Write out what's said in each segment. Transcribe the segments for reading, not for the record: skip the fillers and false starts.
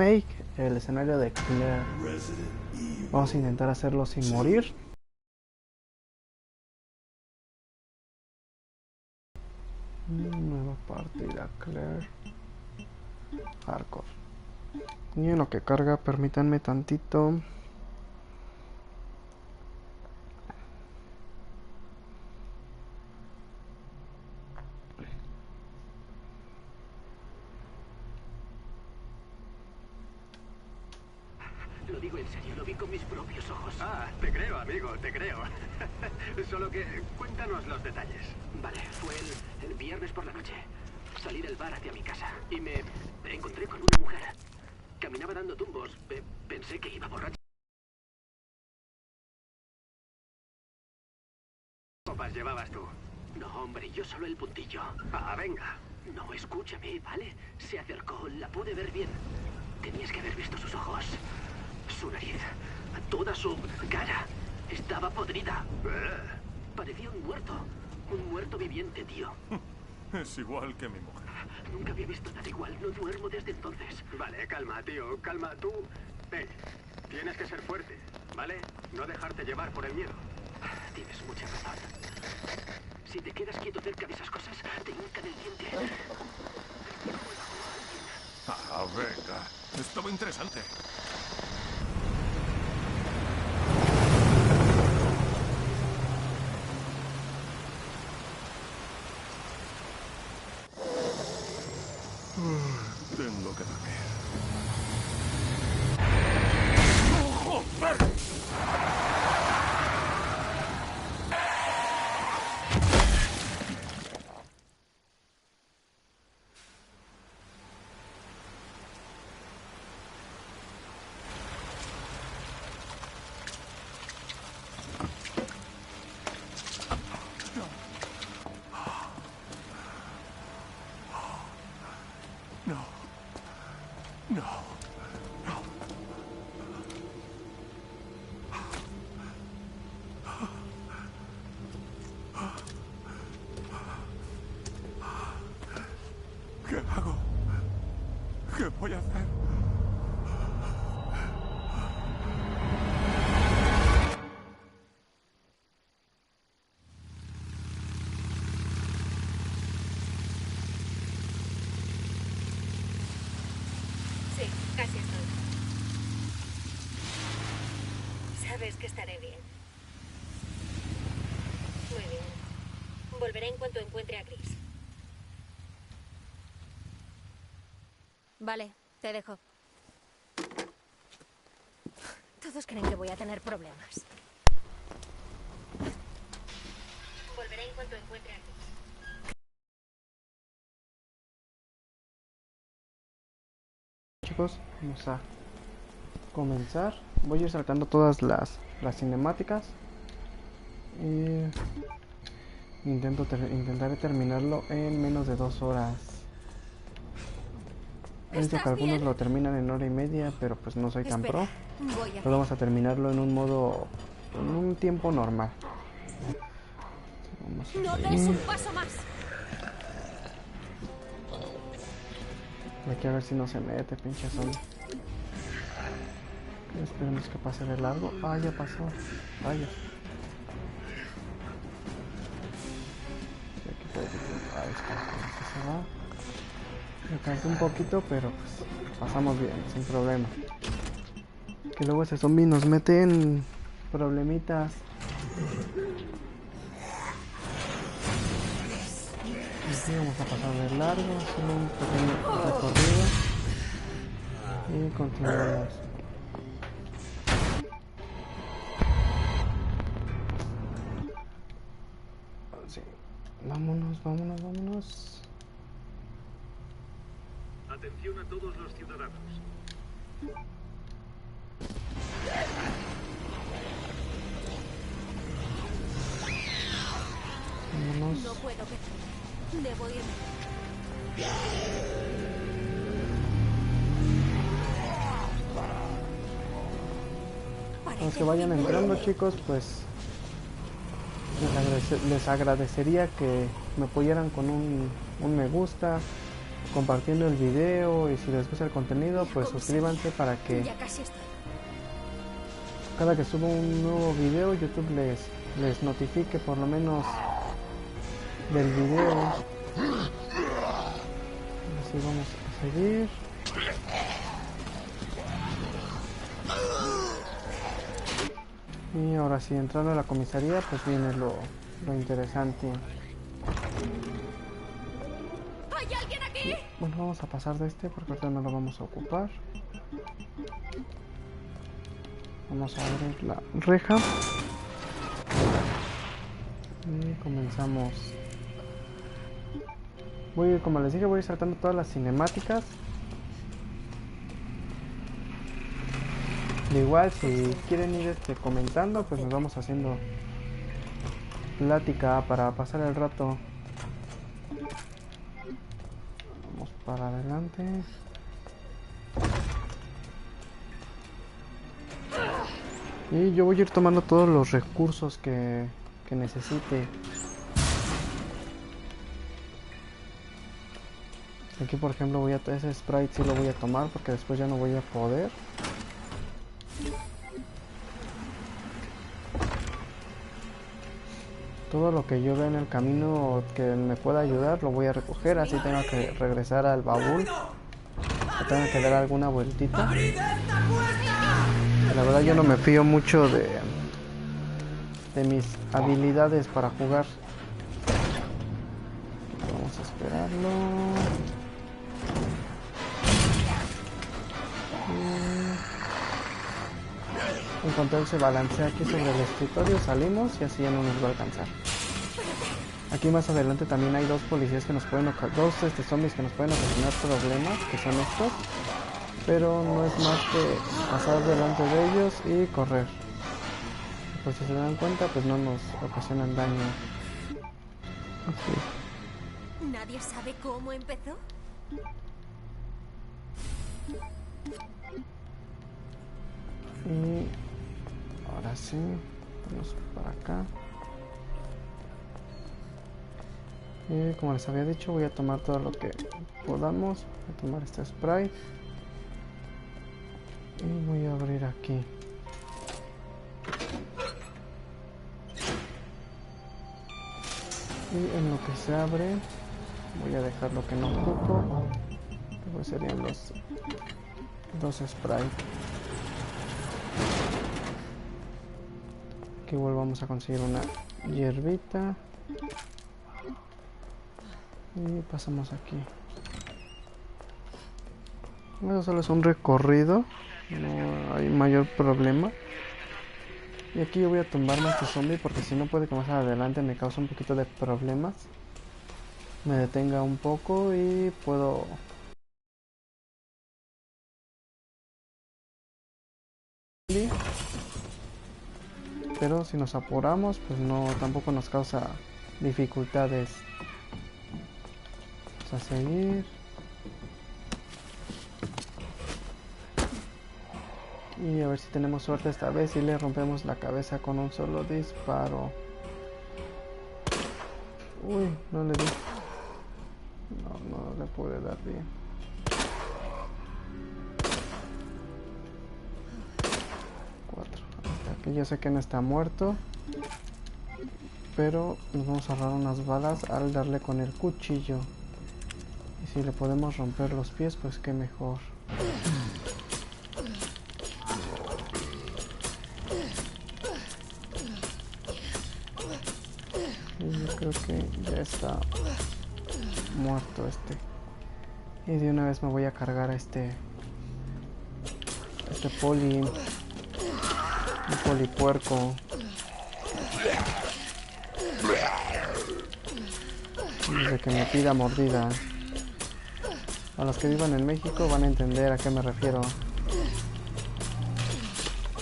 Make, el escenario de Claire. Vamos a intentar hacerlo sin morir. Nueva partida, Claire. Hardcore. Y en lo que carga, permítanme tantito. Lo digo en serio, lo vi con mis propios ojos. Ah, te creo, amigo, te creo. Solo que cuéntanos los detalles. Vale, fue el viernes por la noche. Salí del bar hacia mi casa y me encontré con una mujer. Caminaba dando tumbos. Pensé que iba borracha. ¿Qué copas llevabas tú? No, hombre, yo solo el puntillo. Ah, venga. No, escúchame, ¿vale? Se acercó, la pude ver bien. Tenías que haber visto sus ojos. Su nariz, toda su cara estaba podrida. Parecía un muerto viviente, tío. Es igual que mi mujer. Nunca había visto nada igual, no duermo desde entonces. Vale, calma, tío, calma. Tú, tienes que ser fuerte, ¿vale? No dejarte llevar por el miedo. Tienes mucha razón. Si te quedas quieto cerca de esas cosas, te hincan el diente. Ah, venga. Estuvo interesante. Tengo que dormir. ¡Oh, joder! No. No. No. ¿Qué hago? ¿Qué voy a hacer? Sí, casi estoy. Sabes que estaré bien. Muy bien. Volveré en cuanto encuentre a Chris. Vale, te dejo. Todos creen que voy a tener problemas. Volveré en cuanto encuentre a Chris. Chicos, vamos a comenzar. Voy a ir saltando todas las cinemáticas. Intentaré terminarlo en menos de 2 horas. He visto que algunos lo terminan en 1 hora y media, pero pues no soy tan pro. Pero vamos a terminarlo en un modo, en un tiempo normal. No des un paso más. Aquí a ver si no se mete, pinche zombie. Esperemos que pase de largo. Ah, ya pasó. Vaya. Aquí puede que... Ahí está. Aquí se va. Me cansé un poquito, pero pues pasamos bien, sin problema. Que luego ese zombie nos mete en problemitas. Aquí vamos a pasar de largo, solo un pequeño recorrido. Y continuamos. Sí. Vámonos. Atención a todos los ciudadanos. Vámonos. No puedo ver. Debo irme. Los que vayan entrando, chicos, pues les agradecería que me apoyaran con un me gusta, compartiendo el video, y si les gusta el contenido, pues suscríbanse para que Ya casi estoy. cada que suba un nuevo video YouTube les notifique por lo menos del video. Así vamos a seguir. Y ahora sí, entrando a la comisaría, pues viene lo interesante. ¿Hay alguien aquí? Bueno, vamos a pasar de este porque ahorita no lo vamos a ocupar. Vamos a abrir la reja. Y comenzamos. Como les dije, voy a ir saltando todas las cinemáticas. De igual, si quieren ir comentando, pues nos vamos haciendo plática para pasar el rato. Vamos para adelante. Y yo voy a ir tomando todos los recursos que necesite. Aquí por ejemplo ese sprite sí lo voy a tomar porque después ya no voy a poder. Todo lo que yo vea en el camino que me pueda ayudar lo voy a recoger, así tengo que regresar al baúl o tengo que dar alguna vueltita. La verdad yo no me fío mucho de mis habilidades para jugar. Vamos a esperarlo. En cuanto él se balancea aquí sobre el escritorio, salimos y así ya no nos va a alcanzar. Aquí más adelante también hay dos policías que nos pueden zombies que nos pueden ocasionar problemas, que son estos, pero no es más que pasar delante de ellos y correr. Pues si se dan cuenta, pues no nos ocasionan daño. Así. ¿Nadie sabe cómo empezó? Y ahora sí, vamos para acá. Y como les había dicho, voy a tomar todo lo que podamos. Voy a tomar este spray. Y voy a abrir aquí. Y en lo que se abre, voy a dejar lo que no ocupo. Pues serían los dos sprays. Aquí volvamos a conseguir una hierbita. Y pasamos aquí. Eso solo es un recorrido, no hay mayor problema. Y aquí yo voy a tumbarme a este zombie porque si no puede que más adelante me cause un poquito de problemas. Me detenga un poco y puedo... Pero si nos apuramos, pues no, tampoco nos causa dificultades. Vamos a seguir. Y a ver si tenemos suerte esta vez y le rompemos la cabeza con un solo disparo. Uy, no le di. No le pude dar bien. Aquí ya sé que no está muerto, pero nos vamos a ahorrar unas balas al darle con el cuchillo. Y si le podemos romper los pies, pues qué mejor. Y yo creo que ya está muerto este. Y de una vez me voy a cargar a este un polipuerco. Desde que me pida mordida. A los que vivan en México van a entender a qué me refiero.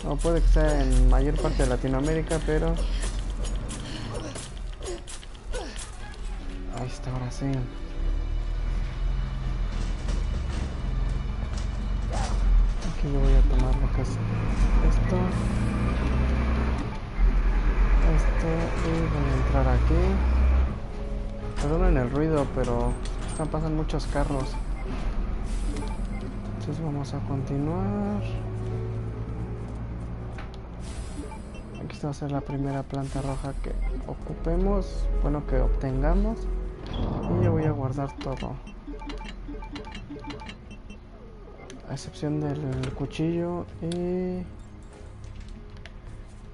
O puede que sea en mayor parte de Latinoamérica, pero... Ahí está, ahora sí. Aquí yo voy a tomar lo que es esto. Y voy a entrar aquí. Perdonen el ruido, pero pasan muchos carros. Entonces vamos a continuar. Aquí está va a ser la primera planta roja que ocupemos, bueno, que obtengamos. Y yo voy a guardar todo, a excepción del cuchillo. Y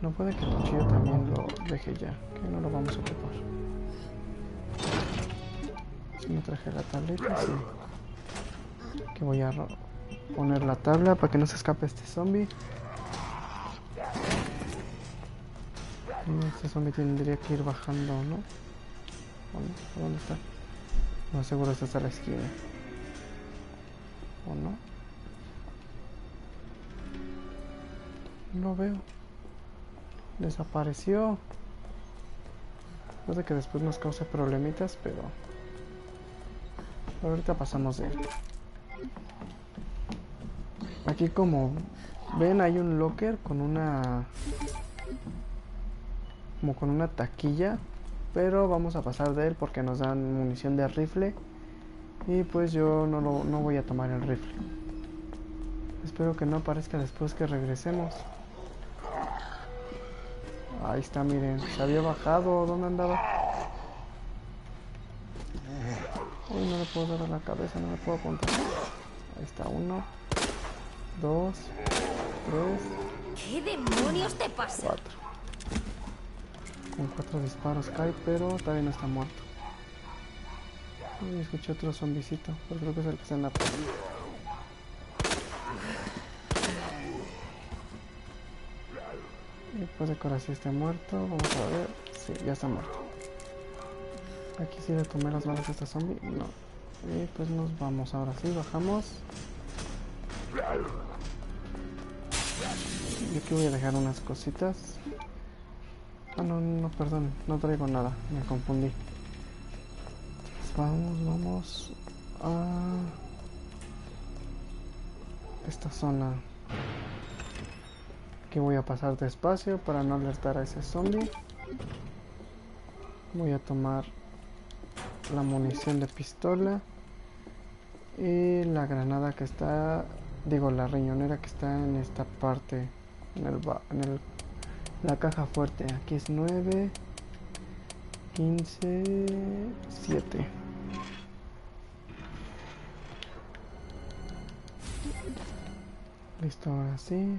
no puede que el cuchillo también lo deje ya, que no lo vamos a ocupar. Si me traje la tableta, sí. Que voy a poner la tabla para que no se escape este zombie. Este zombie tendría que ir bajando, ¿no? ¿Dónde está? No, seguro está hasta la esquina. ¿O no? No lo veo. Desapareció. Puede que después nos cause problemitas, pero ahorita pasamos de él. Aquí, como ven, hay un locker con una... como con una taquilla, pero vamos a pasar de él porque nos dan munición de rifle y pues yo no voy a tomar el rifle. Espero que no aparezca después que regresemos. Ahí está, miren, se había bajado. ¿Dónde andaba? Uy, no le puedo dar a la cabeza, no me puedo contar. Ahí está, 1, 2, 3. ¿Qué demonios te pasa? 4. Con 4 disparos cae, pero todavía no está muerto. Uy, escuché otro zombicito, pero creo que es el que está en la puerta. Y puede que ahora sí esté muerto. Vamos a ver. Sí, ya está muerto. Aquí sí le tomé las balas a este zombie. No. Y pues nos vamos. Ahora sí, bajamos. Y aquí voy a dejar unas cositas. Ah, no, perdón, no traigo nada, me confundí. Vamos a esta zona. Aquí voy a pasar despacio para no alertar a ese zombie. Voy a tomar la munición de pistola y la granada que está, digo, la riñonera que está en esta parte, la caja fuerte. Aquí es 9, 15, 7. Listo, ahora sí.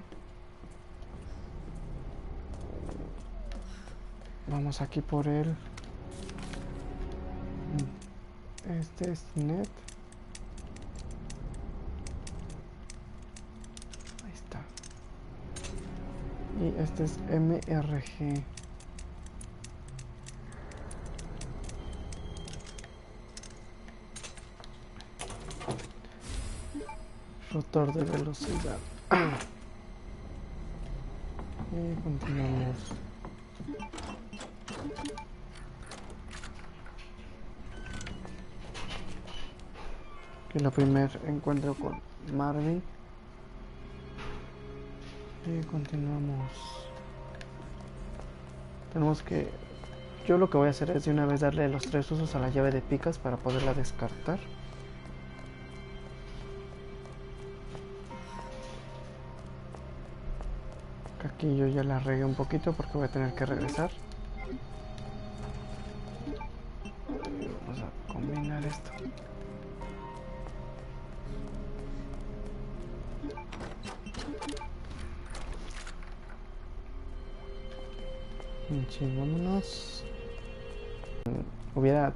Vamos aquí por él. Este es net. Ahí está. Y este es MRG. Rotor de velocidad. Y continuamos. Aquí la primer encuentro con Marvin. Y continuamos. Tenemos que... Yo lo que voy a hacer es de una vez darle los 3 usos a la llave de picas para poderla descartar. Aquí yo ya la regué un poquito porque voy a tener que regresar. Vamos a combinar esto. Sí, vámonos.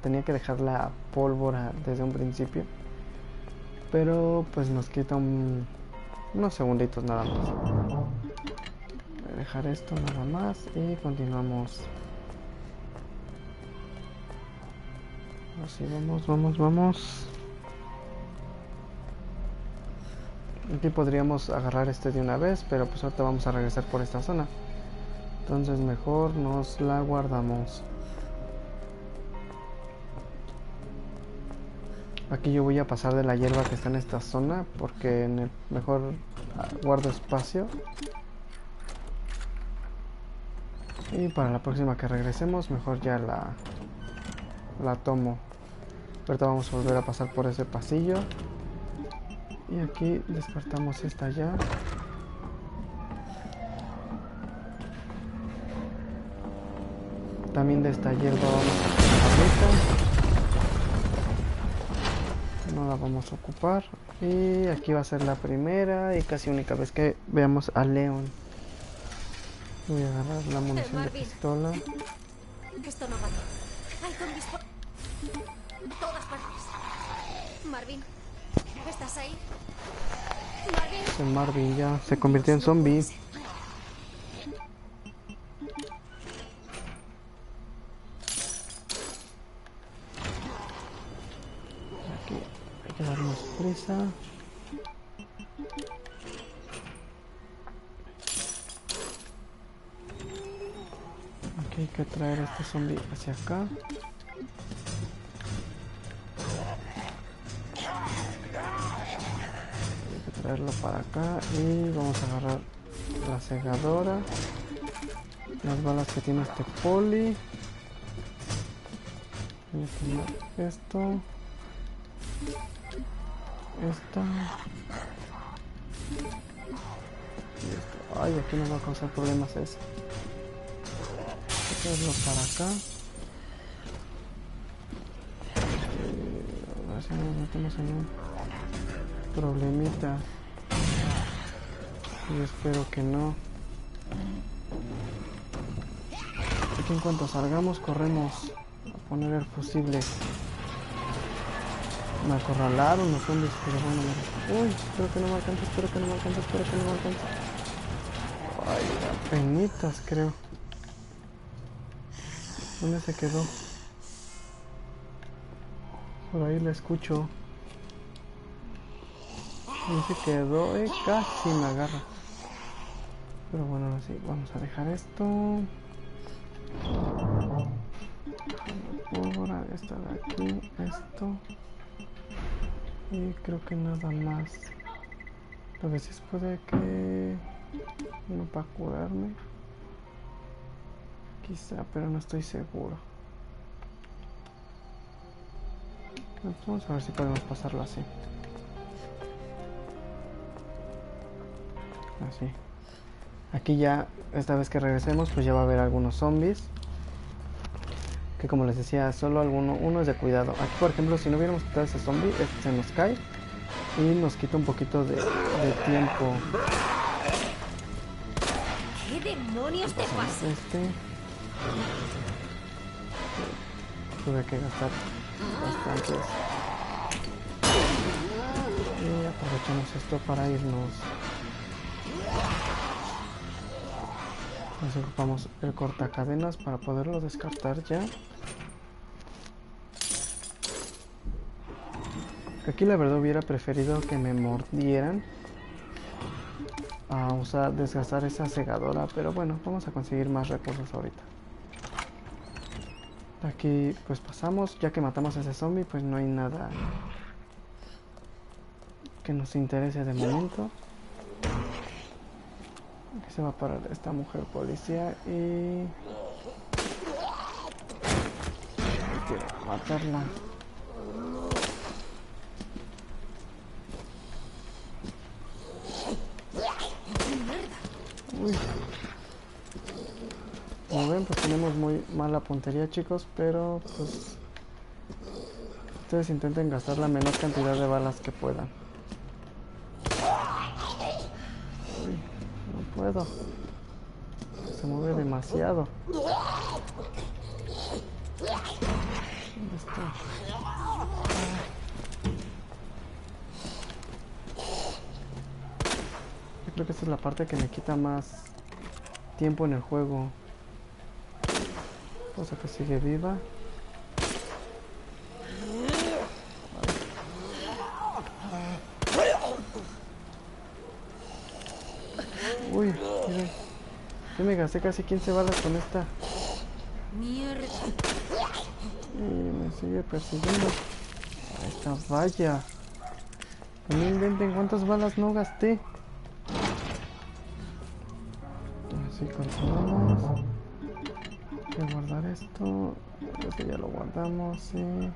Tenía que dejar la pólvora desde un principio, pero pues nos quita unos segunditos nada más. Voy a dejar esto nada más y continuamos. Así, vamos. Aquí podríamos agarrar este de una vez, pero pues ahorita vamos a regresar por esta zona. Entonces mejor nos la guardamos. Aquí yo voy a pasar de la hierba que está en esta zona porque en el mejor guardo espacio. Y para la próxima que regresemos mejor ya la tomo. Ahorita vamos a volver a pasar por ese pasillo. Y aquí descartamos esta ya. También de esta hierba vamos a quitar. No la vamos a ocupar. Y aquí va a ser la primera y casi única vez que veamos a Leon. Voy a agarrar la munición de pistola. Esto no va. Hay zombies por todas partes. Marvin, ¿estás ahí? Marvin. El Marvin ya se convirtió en zombie. Aquí hay que darnos prisa. Aquí hay que traer a este zombie hacia acá. Traerlo para acá y vamos a agarrar la segadora, las balas que tiene este poli. Voy a tomar esto, esta y esto. Ay, aquí nos va a causar problemas eso. Voy a traerlo para acá. A ver si nos metemos en un problemita. Y espero que no. Así que en cuanto salgamos corremos a poner el fusible. Me acorralaron los zombies, pero bueno, uy, espero que no me alcance, espero que no me alcance, espero que no me alcance. Ay, apenitas creo. ¿Dónde se quedó? Por ahí la escucho. Ahí se quedó, casi me agarra. Pero bueno, ahora sí, vamos a dejar esto. Pólvora, esta de aquí, esto. Y creo que nada más. Lo que sí es puede que... uno para curarme. Quizá, pero no estoy seguro. Vamos a ver si podemos pasarlo así. Así. Aquí ya, esta vez que regresemos, pues ya va a haber algunos zombies. Que como les decía, solo uno es de cuidado. Aquí, por ejemplo, si no hubiéramos quitado ese zombie, este se nos cae. Y nos quita un poquito de tiempo. ¿Qué demonios te pasa? Tuve que gastar bastantes. Y aprovechamos esto para irnos. Nos ocupamos el cortacadenas para poderlo descartar ya. Aquí la verdad hubiera preferido que me mordieran a desgastar esa segadora, pero bueno, vamos a conseguir más recursos ahorita. Aquí pues pasamos, ya que matamos a ese zombie, pues no hay nada que nos interese de momento. Aquí se va a parar esta mujer policía y... hay que matarla. Uy. Como ven, pues tenemos muy mala puntería, chicos, pero pues ustedes intenten gastar la menor cantidad de balas que puedan. Uy, no puedo. Se mueve demasiado. ¿Dónde está? Yo creo que esta es la parte que me quita más tiempo en el juego. Cosa que sigue viva. Uy, miren. Yo me gasté casi 15 balas con esta. Mierda. Y me sigue persiguiendo. Esta valla. No inventen cuántas balas no gasté. Así continuamos. Voy a guardar esto. Este ya lo guardamos y...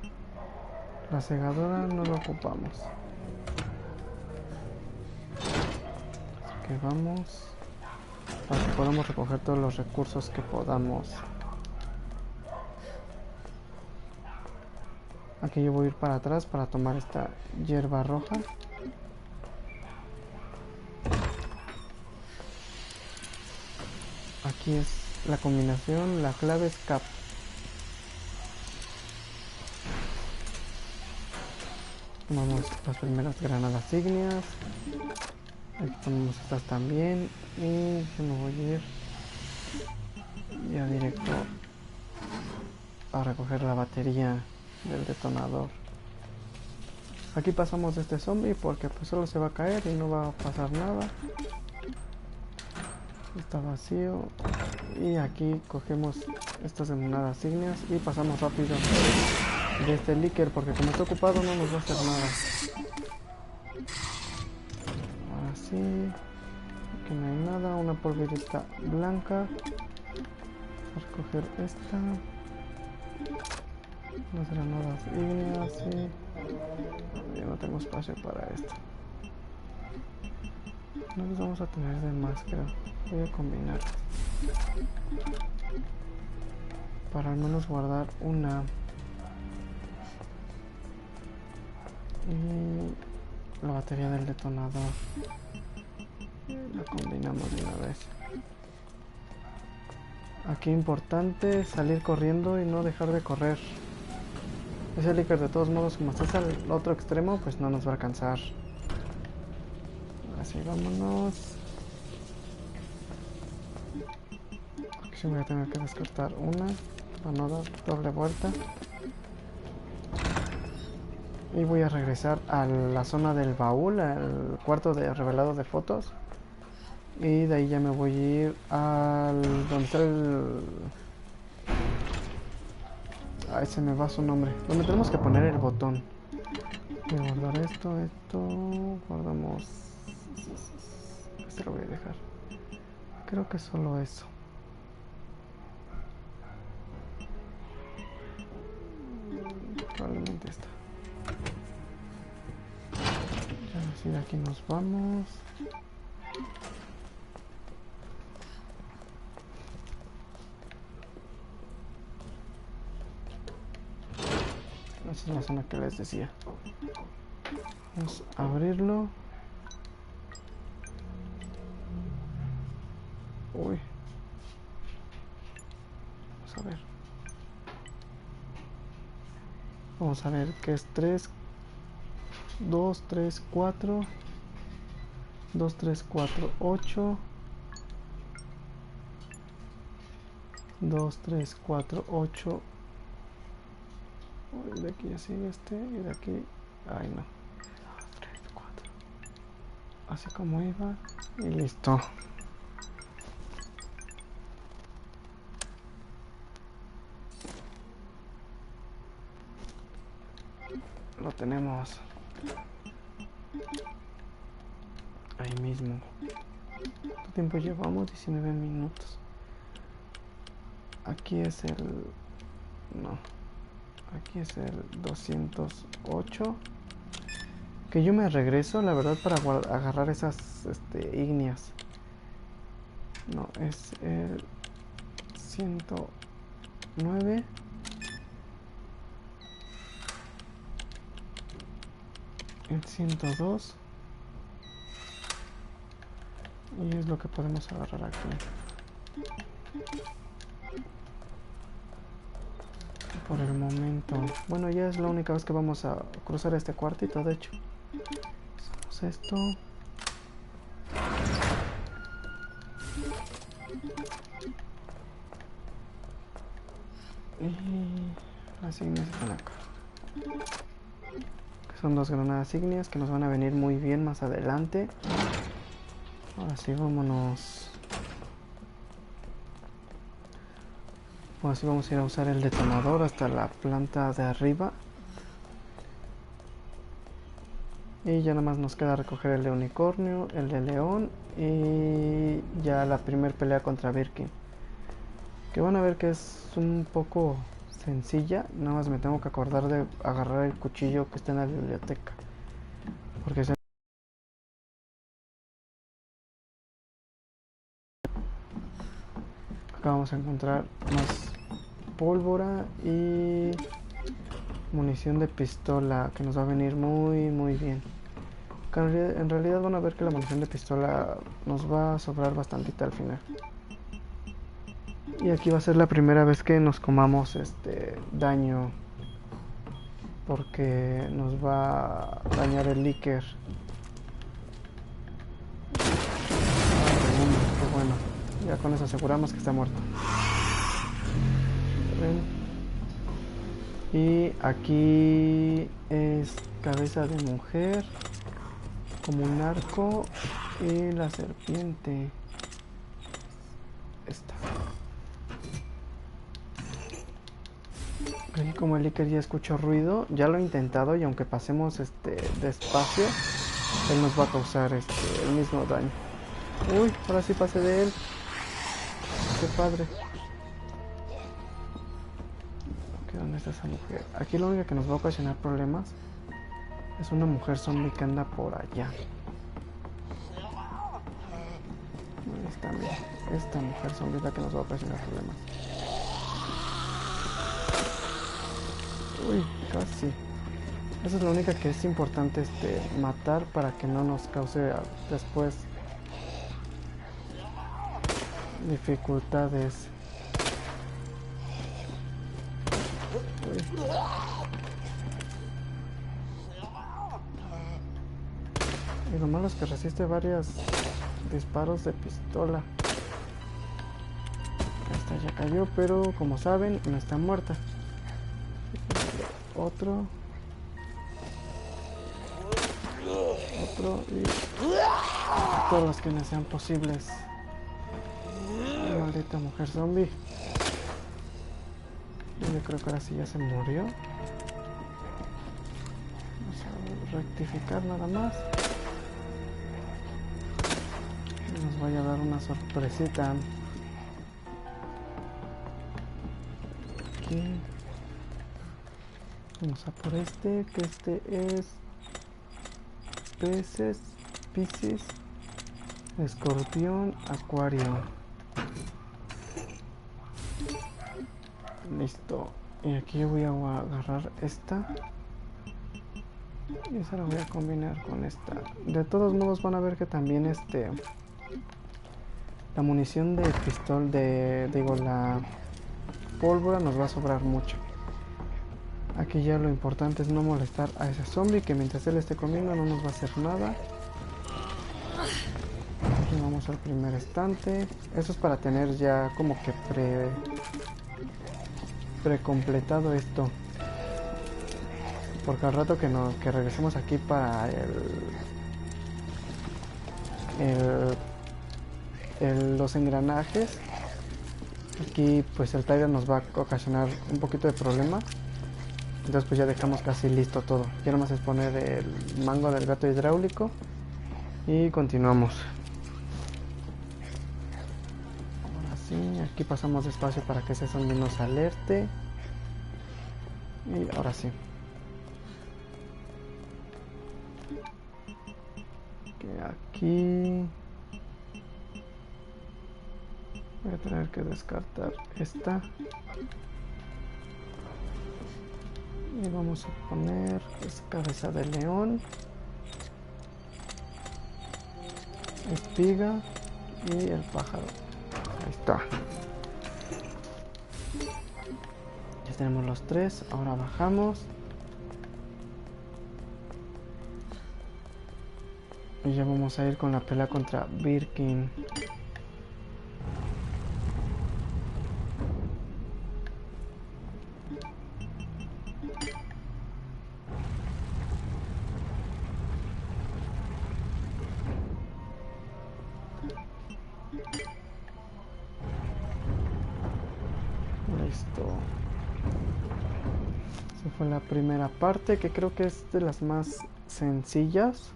La segadora no la ocupamos. Así que vamos para que podamos recoger todos los recursos que podamos. Aquí yo voy a ir para atrás para tomar esta hierba roja. Aquí es la combinación, la clave es cap. Tomamos las primeras granadas ígneas. Aquí tomamos estas también. Y yo me voy a ir ya directo a recoger la batería del detonador. Aquí pasamos de este zombie porque pues solo se va a caer y no va a pasar nada. Está vacío. Y aquí cogemos estas granadas ígneas y pasamos rápido de este líquido porque como está ocupado no nos va a hacer nada. Ahora sí, aquí no hay nada, una polverita blanca. Vamos a recoger esta, las granadas ígneas y ya no tengo espacio para esto. No les vamos a tener de más, creo. Voy a combinarlas para al menos guardar una. Y la batería del detonador la combinamos de una vez. Aquí importante salir corriendo y no dejar de correr. Ese líquido de todos modos, como estás al otro extremo, pues no nos va a alcanzar. Así vámonos. Aquí sí voy a tener que descartar una para no dar doble vuelta. Y voy a regresar a la zona del baúl, al cuarto de revelado de fotos. Y de ahí ya me voy a ir al donde está el... Ay, se me va su nombre. Donde tenemos que poner el botón. Voy a guardar esto. Guardamos... Este lo voy a dejar. Creo que solo eso. Probablemente esta. Así de aquí nos vamos. Esa es la zona que les decía. Vamos a abrirlo. Uy. Vamos a ver. Vamos a ver qué es 3, 2, 3, 4, 2, 3, 4, 8, 2, 3, 4, 8. De aquí ya sigue este y de aquí, ay no, 2, 3, 4, así como iba y listo. Lo tenemos ahí mismo. ¿Cuánto tiempo llevamos? 19 minutos. Aquí es el... no, aquí es el 208. Que yo me regreso, la verdad, para agarrar esas ígneas. No, es el 109. El 102. Y es lo que podemos agarrar aquí. Por el momento. Bueno, ya es la única vez que vamos a cruzar este cuartito, de hecho. Hacemos esto. Y las ígneas están acá. Que son 2 granadas ígneas que nos van a venir muy bien más adelante. Ahora sí, vámonos. Ahora sí vamos a ir a usar el detonador hasta la planta de arriba. Y ya nada más nos queda recoger el de unicornio, el de león y ya la primer pelea contra Birkin. Que van a ver que es un poco sencilla. Nada más me tengo que acordar de agarrar el cuchillo que está en la biblioteca. Porque se... Acá vamos a encontrar más pólvora y munición de pistola que nos va a venir muy bien. En realidad van a ver que la munición de pistola nos va a sobrar bastante al final. Y aquí va a ser la primera vez que nos comamos daño, porque nos va a dañar el líquido. Qué bueno, ya con eso aseguramos que está muerto. Y aquí es cabeza de mujer, como un arco, y la serpiente. Esta. Aquí como el Iker ya escuchó ruido, ya lo he intentado y aunque pasemos despacio, él nos va a causar el mismo daño. Uy, ahora sí pasé de él. Qué padre. ¿Dónde está esa mujer? Aquí lo único que nos va a ocasionar problemas es una mujer zombie que anda por allá. Esta mujer zombie es la que nos va a ocasionar problemas. Uy, casi. Esa es la única que es importante matar para que no nos cause después dificultades. Y lo malo es que resiste varios disparos de pistola. Esta ya cayó, pero como saben, no está muerta. Otro y todos los que no sean posibles. Maldita mujer zombie. Yo creo que ahora sí ya se murió. Vamos a rectificar nada más. Nos vaya a dar una sorpresita. Aquí. Vamos a por que es peces, piscis, escorpión, acuario. Listo. Y aquí yo voy a agarrar esta. Y esa la voy a combinar con esta. De todos modos van a ver que también la munición de pistola la pólvora nos va a sobrar mucho. Aquí ya lo importante es no molestar a ese zombie, que mientras él esté comiendo no nos va a hacer nada. Aquí vamos al primer estante. Eso es para tener ya como que precompletado esto. Porque al rato que regresemos aquí para los engranajes, aquí pues el Tyler nos va a ocasionar un poquito de problema. Entonces pues ya dejamos casi listo todo. Ya nomás es poner el mango del gato hidráulico y continuamos. Ahora sí, aquí pasamos despacio para que ese zombie nos alerte. Y ahora sí. Aquí voy a tener que descartar esta. Y vamos a poner cabeza de león, espiga y el pájaro. Ahí está. Ya tenemos los tres. Ahora bajamos. Y ya vamos a ir con la pelea contra Birkin. Listo. Esa fue la primera parte, que creo que es de las más sencillas,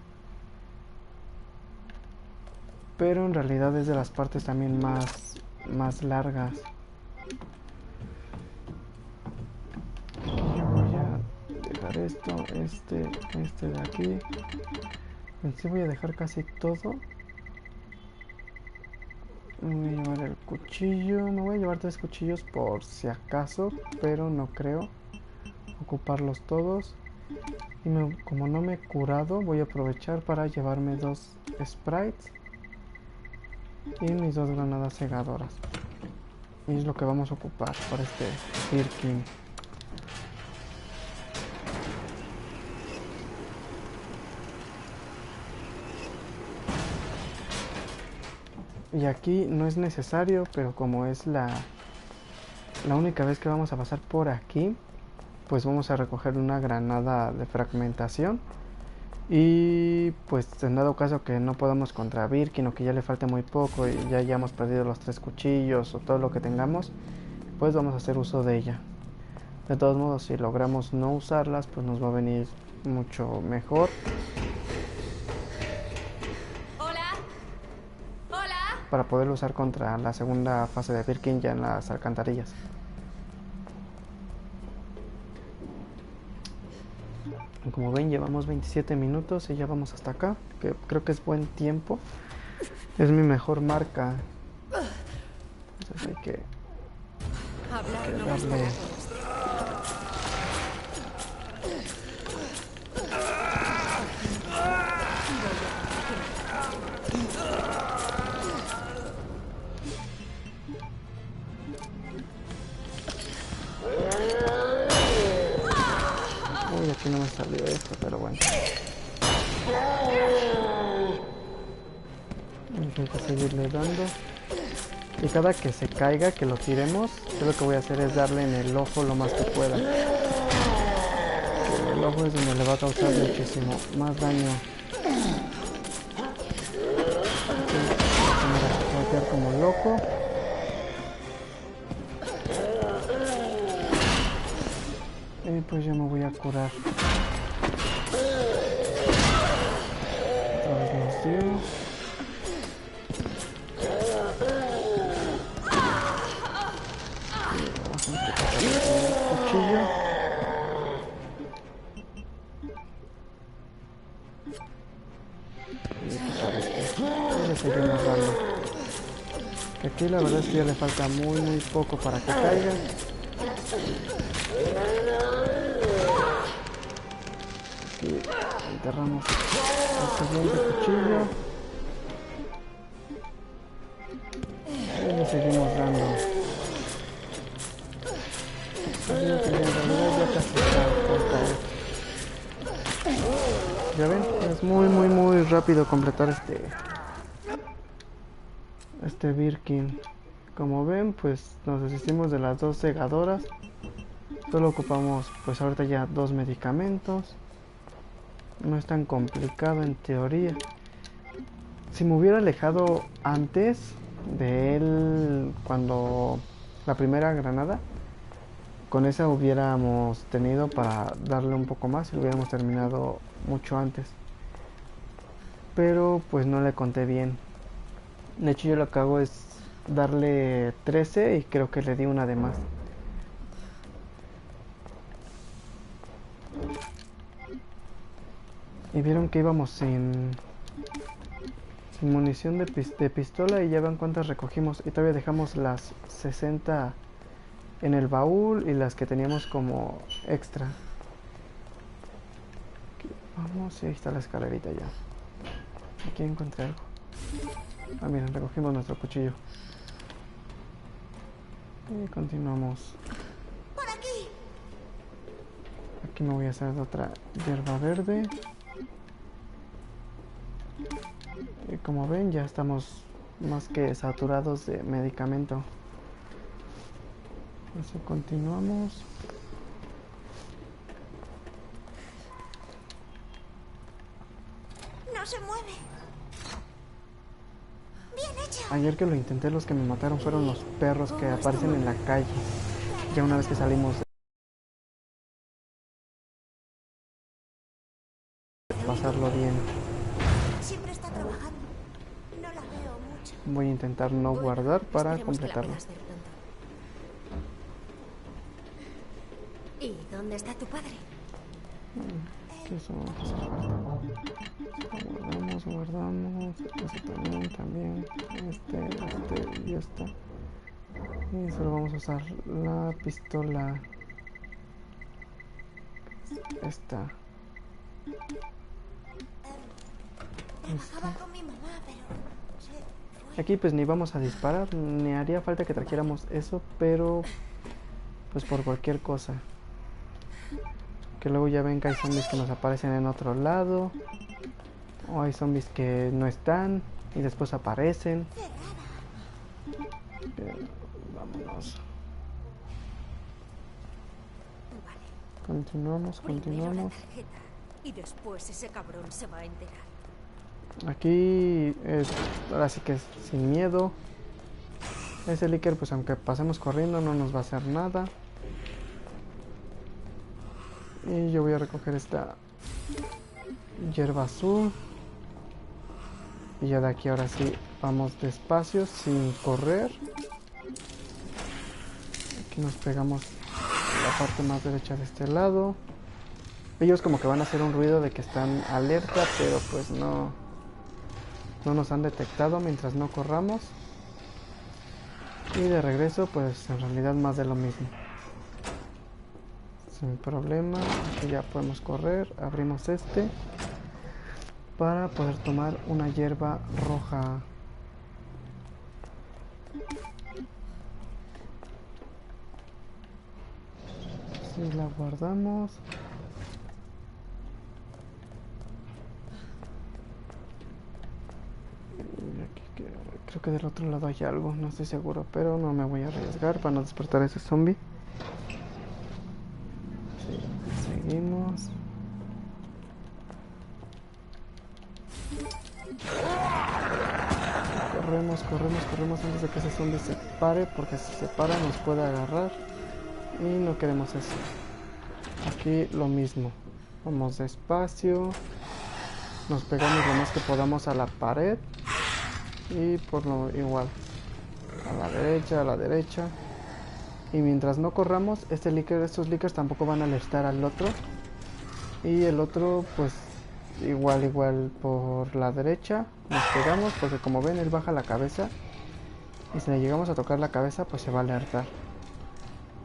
pero en realidad es de las partes también más largas. dejar esto, este de aquí. Pensé voy a dejar casi todo. Me voy a llevar el cuchillo. Me voy a llevar 3 cuchillos por si acaso, pero no creo ocuparlos todos. Y como no me he curado, voy a aprovechar para llevarme 2 sprites y mis 2 granadas cegadoras. Y es lo que vamos a ocupar para este Birkin. Y aquí no es necesario, pero como es la única vez que vamos a pasar por aquí, pues vamos a recoger una granada de fragmentación. Y pues en dado caso que no podamos contra Birkin o que ya le falte muy poco y ya hayamos perdido los 3 cuchillos o todo lo que tengamos, pues vamos a hacer uso de ella. De todos modos, si logramos no usarlas, pues nos va a venir mucho mejor. Para poderlo usar contra la segunda fase de Birkin ya en las alcantarillas. Como ven, llevamos 27 minutos y ya vamos hasta acá, que creo que es buen tiempo. Es mi mejor marca. Entonces hay que darle. Uy, aquí no me salió esto, pero bueno. Hay que seguirle dando. Y cada que se caiga, que lo tiremos, yo lo que voy a hacer es darle en el ojo lo más que pueda. El ojo es donde le va a causar muchísimo más daño. Voy a quedar como loco. Y pues ya me voy a curar. Otra vez nos dio. Cuchillo. Y le seguimos dando. Que aquí la verdad es que ya le falta muy poco para que caiga. Aquí enterramos el siguiente cuchillo. Y le seguimos dando. En realidad ya casi está por caer. Ya ven, es muy rápido completar este Birkin. Como ven, pues nos deshicimos de las 2 segadoras. Solo ocupamos pues ahorita ya 2 medicamentos. No es tan complicado en teoría. Si me hubiera alejado antes de él, cuando la primera granada, con esa hubiéramos tenido para darle un poco más y lo hubiéramos terminado mucho antes. Pero pues no le conté bien. De hecho yo lo que hago es darle 13 y creo que le di una de más. Y vieron que íbamos sin munición de pistola y ya ven cuántas recogimos. Y todavía dejamos las 60 en el baúl y las que teníamos como extra. Aquí vamos y ahí está la escalerita ya. Aquí encontré algo. Ah, miren, recogimos nuestro cuchillo. Y continuamos. ¡Por aquí! Aquí me voy a hacer otra hierba verde. Y como ven, ya estamos más que saturados de medicamento. Eso continuamos. No se mueve. Bien hecho. Ayer que lo intenté, los que me mataron fueron los perros que aparecen en la calle. Ya una vez que salimos de pasarlo bien. Siempre está trabajando. No la veo mucho. Voy a intentar no guardar para Esperemos que la completarlo. puedas ver pronto. ¿Y dónde está tu padre? ¿Qué son? ¿Qué hace falta? Guardamos. Este también. Este y esta. Y solo vamos a usar la pistola. Esta. Trabajaba con mi mamá, pero se fue. Aquí pues ni vamos a disparar, ni haría falta que trajéramos eso, pero pues por cualquier cosa. Que luego ya ven que hay zombies que nos aparecen en otro lado. O hay zombies que no están y después aparecen. Pero, vámonos. Vale. Continuamos. Primero la tarjeta y después ese cabrón se va a enterar. Aquí ahora sí que es sin miedo. Ese líquido pues aunque pasemos corriendo no nos va a hacer nada. Y yo voy a recoger esta hierba azul. Y ya de aquí ahora sí vamos despacio, sin correr. Aquí nos pegamos la parte más derecha de este lado. Ellos como que van a hacer un ruido de que están alerta, pero pues no nos han detectado mientras no corramos. Y de regreso pues en realidad más de lo mismo. Sin problema, aquí ya podemos correr, abrimos este para poder tomar una hierba roja. Si la guardamos. Y aquí creo que del otro lado hay algo, no estoy seguro, pero no me voy a arriesgar para no despertar a ese zombie. Seguimos. Corremos antes de que ese zombie se pare, porque si se para nos puede agarrar y no queremos eso. Aquí lo mismo, vamos despacio, nos pegamos lo más que podamos a la pared y por lo igual a la derecha. Y mientras no corramos, estos líqueres tampoco van a alertar al otro. Y el otro, pues, igual por la derecha nos pegamos, porque como ven, él baja la cabeza. Y si le llegamos a tocar la cabeza, pues se va a alertar.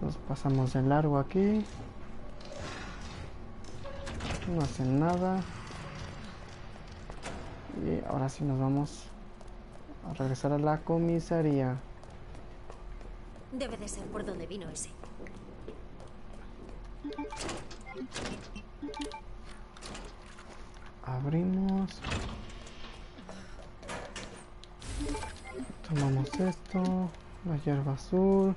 Nos pasamos de largo aquí. No hacen nada. Y ahora sí nos vamos a regresar a la comisaría. Debe de ser por donde vino ese. Abrimos. Tomamos esto, la hierba azul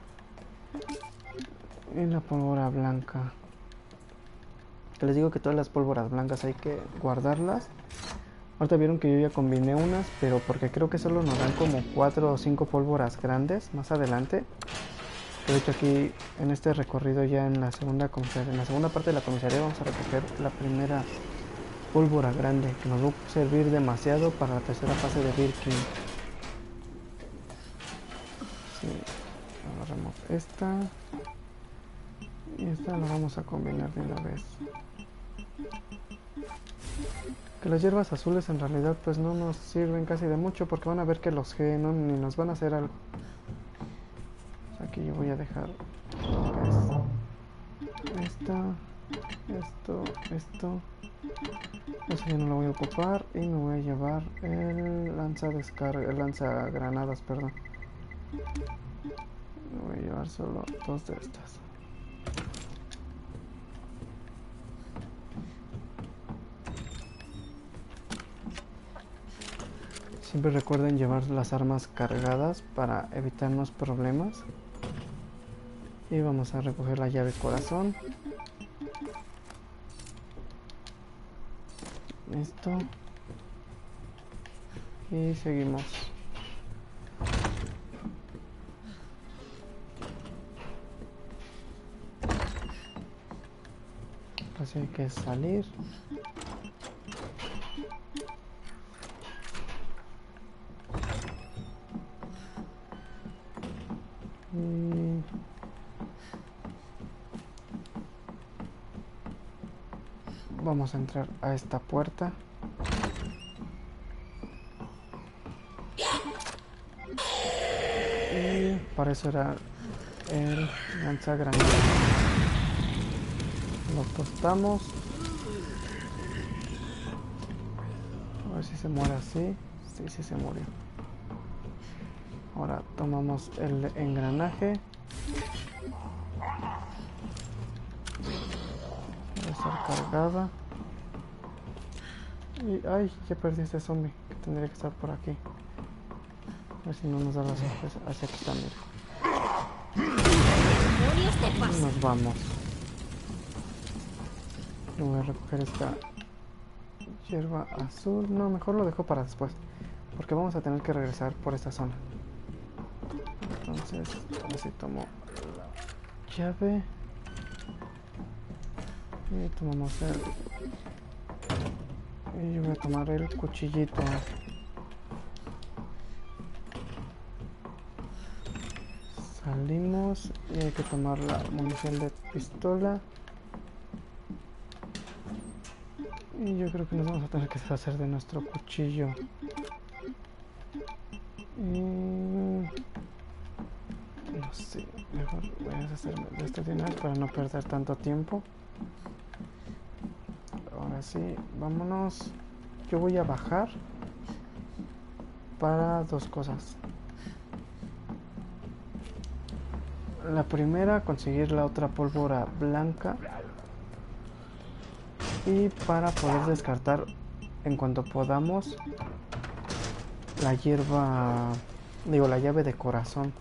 y la pólvora blanca. Les digo que todas las pólvoras blancas hay que guardarlas. Ahorita vieron que yo ya combiné unas, pero porque creo que solo nos dan como 4 o 5 pólvoras grandes más adelante. De hecho aquí en este recorrido ya en la segunda parte de la comisaría vamos a recoger la primera pólvora grande que nos va a servir demasiado para la tercera fase de Birkin. Sí, agarramos esta y esta la vamos a combinar de una vez. Que las hierbas azules en realidad pues no nos sirven casi de mucho porque van a ver que los G ni nos van a hacer algo. Aquí yo voy a dejar esto. Eso ya no lo voy a ocupar y me voy a llevar el lanzagranadas, perdón. Me voy a llevar solo 2 de estas. Siempre recuerden llevar las armas cargadas para evitarnos problemas. Y vamos a recoger la llave corazón. Esto. Y seguimos. Así hay que salir. Vamos a entrar a esta puerta. Y para eso era el lanzagranadas. Lo tostamos. A ver si se muere así. Sí, sí se murió. Ahora tomamos el engranaje. Debe estar cargada. Y ay, ya perdí ese zombie que tendría que estar por aquí. A ver si no nos da la sorpresa. Hacia aquí está, mira. Y nos vamos. Yo voy a recoger esta hierba azul. No, mejor lo dejo para después, porque vamos a tener que regresar por esta zona. Entonces, a ver si tomo la llave. Y tomamos el... Y yo voy a tomar el cuchillito. Salimos y hay que tomar la munición de pistola. Y yo creo que nos vamos a tener que deshacer de nuestro cuchillo. Y... no sé, mejor voy a deshacerme de este final para no perder tanto tiempo. Ahora sí, vámonos. Yo voy a bajar para dos cosas. La primera, conseguir la otra pólvora blanca. Y para poder descartar en cuanto podamos la hierba, digo, la llave de corazón,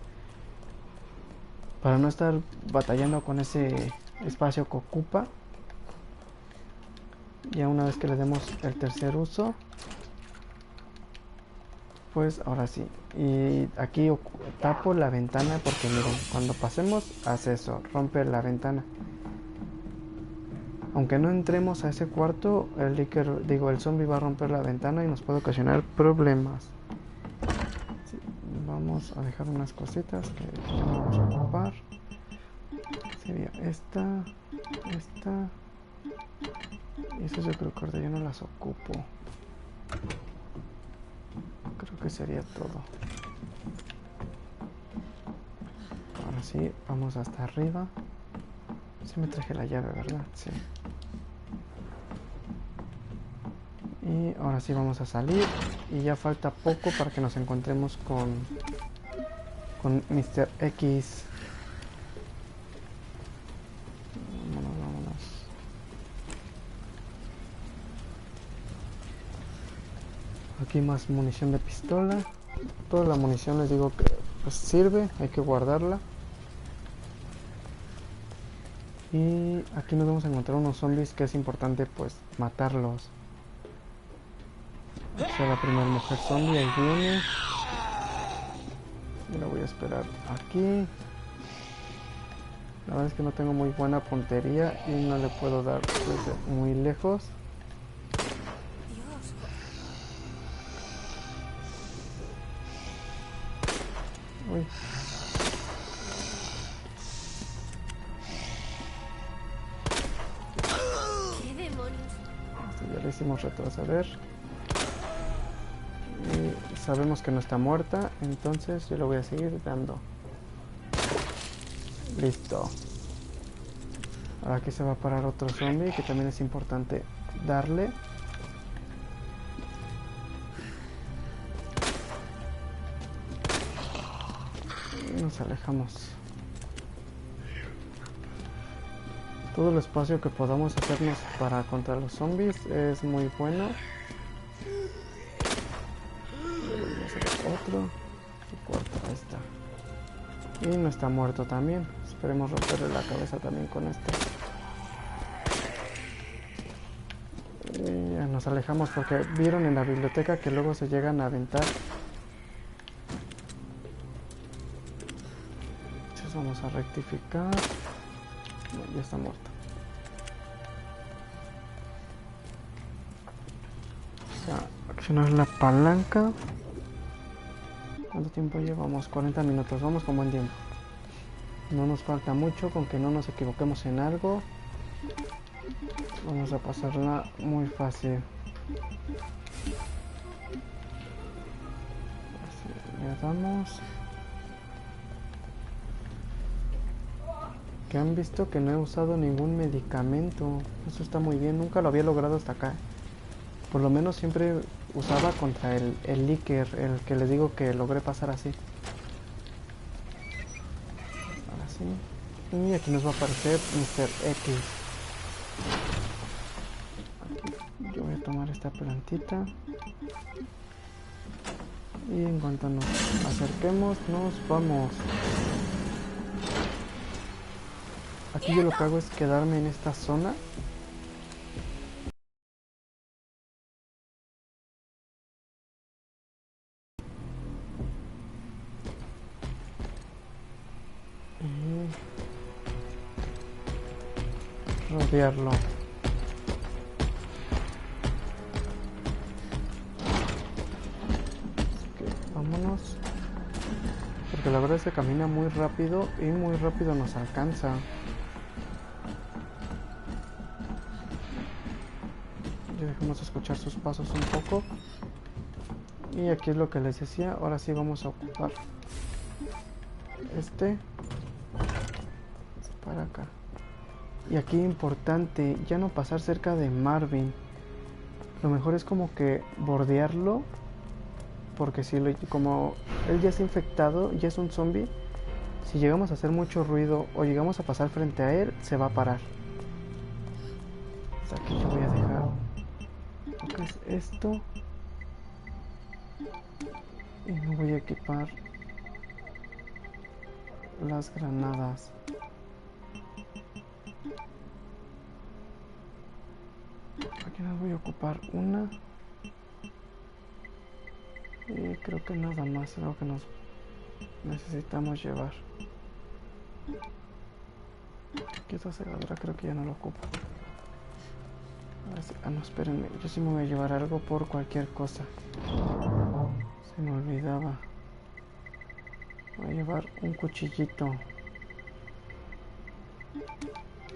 para no estar batallando con ese espacio que ocupa. Ya una vez que le demos el tercer uso, pues ahora sí. Y aquí tapo la ventana porque miren, cuando pasemos hace eso, rompe la ventana. Aunque no entremos a ese cuarto, el zombie va a romper la ventana y nos puede ocasionar problemas. Sí, vamos a dejar unas cositas que no vamos a ocupar. Sería esta. Y esas yo creo que ahorita yo no las ocupo. Creo que sería todo. Ahora sí, vamos hasta arriba. Sí me traje la llave, ¿verdad? Sí. Y ahora sí vamos a salir. Y ya falta poco para que nos encontremos con Mr. X. Vámonos. Aquí más munición de pistola. Toda la munición les digo que pues sirve, hay que guardarla. Y aquí nos vamos a encontrar unos zombies que es importante pues matarlos. Esta es la primera mujer zombie, ahí viene. Y la voy a esperar aquí. La verdad es que no tengo muy buena puntería y no le puedo dar desde muy lejos. Uy. ¿Qué demonios? Ya le hicimos retroceder. Y sabemos que no está muerta, entonces yo le voy a seguir dando. Listo. Ahora aquí se va a parar otro zombie que también es importante darle. Y nos alejamos. Todo el espacio que podamos hacernos para contra los zombies es muy bueno. Voy a hacer otro. Y cuarto, ahí está. Y no está muerto también. Esperemos romperle la cabeza también con este. Y ya nos alejamos porque vieron en la biblioteca que luego se llegan a aventar. Entonces vamos a rectificar. No, ya está muerto. O sea, accionar la palanca. ¿Cuánto tiempo llevamos? 40 minutos. Vamos con buen tiempo. No nos falta mucho, con que no nos equivoquemos en algo. Vamos a pasarla muy fácil. Así, le damos. Que han visto que no he usado ningún medicamento. Eso está muy bien. Nunca lo había logrado hasta acá. Por lo menos siempre usaba contra el Licker, el que les digo que logré pasar así. Ahora sí. Y aquí nos va a aparecer Mr. X. Aquí yo voy a tomar esta plantita. Y en cuanto nos acerquemos, nos vamos. Aquí yo lo que hago es quedarme en esta zona. Y rodearlo. Así que vámonos. Porque la verdad es que camina muy rápido y muy rápido nos alcanza. Ya dejemos escuchar sus pasos un poco. Y aquí es lo que les decía. Ahora sí vamos a ocupar para acá. Y aquí importante, ya no pasar cerca de Marvin. Lo mejor es como que bordearlo. Porque si como él ya es infectado, ya es un zombie, si llegamos a hacer mucho ruido o llegamos a pasar frente a él, se va a parar. Pues aquí yo voy a dejar lo que es esto. Y me voy a equipar las granadas. Aquí las voy a ocupar una. Y creo que nada más es lo que nos necesitamos llevar. Aquí esta segadora creo que ya no lo ocupo. Ah, no, espérenme. Yo sí me voy a llevar algo por cualquier cosa. Se me olvidaba. Voy a llevar un cuchillito.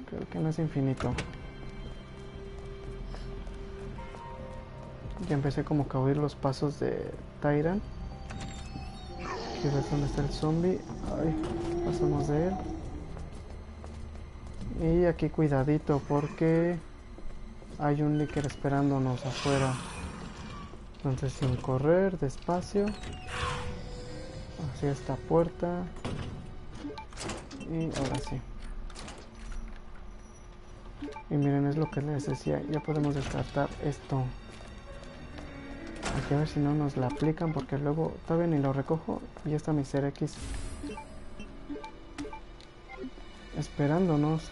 Creo que no es infinito. Ya empecé como que a oír los pasos de Tyrant. Aquí ves dónde está el zombie. Ay, pasamos de él. Y aquí cuidadito porque hay un Licker esperándonos afuera. Entonces sin correr, despacio. Hacia esta puerta. Y ahora sí. Y miren, es lo que les decía. Ya podemos descartar esto. Aquí a ver si no nos la aplican porque luego todavía ni lo recojo y ya está Mr. X esperándonos.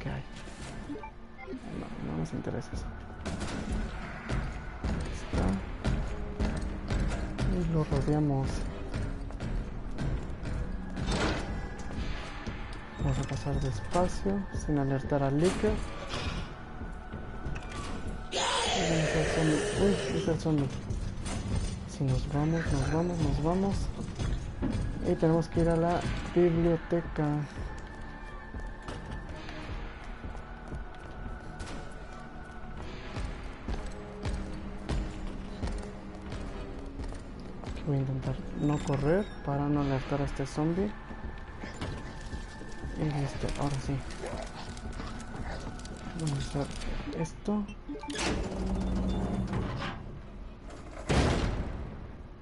¿Qué hay? No nos interesa eso. Está. Y lo rodeamos. Vamos a pasar despacio sin alertar al Licker. Uy, es el zombie. Si nos vamos. Y tenemos que ir a la biblioteca. Aquí voy a intentar no correr para no alertar a este zombie. Y listo, ahora sí. Vamos a hacer esto.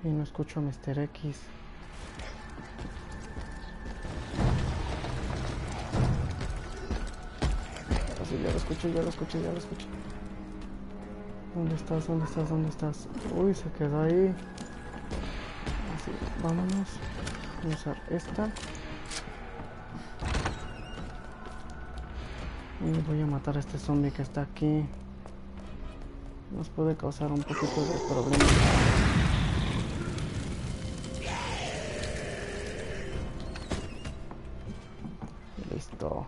Y no escucho a Mr. X. Así, ya lo escuché. ¿Dónde estás? Uy, se quedó ahí. Así, vámonos. Voy a usar esta. Y voy a matar a este zombie que está aquí. Nos puede causar un poquito de problema. Listo.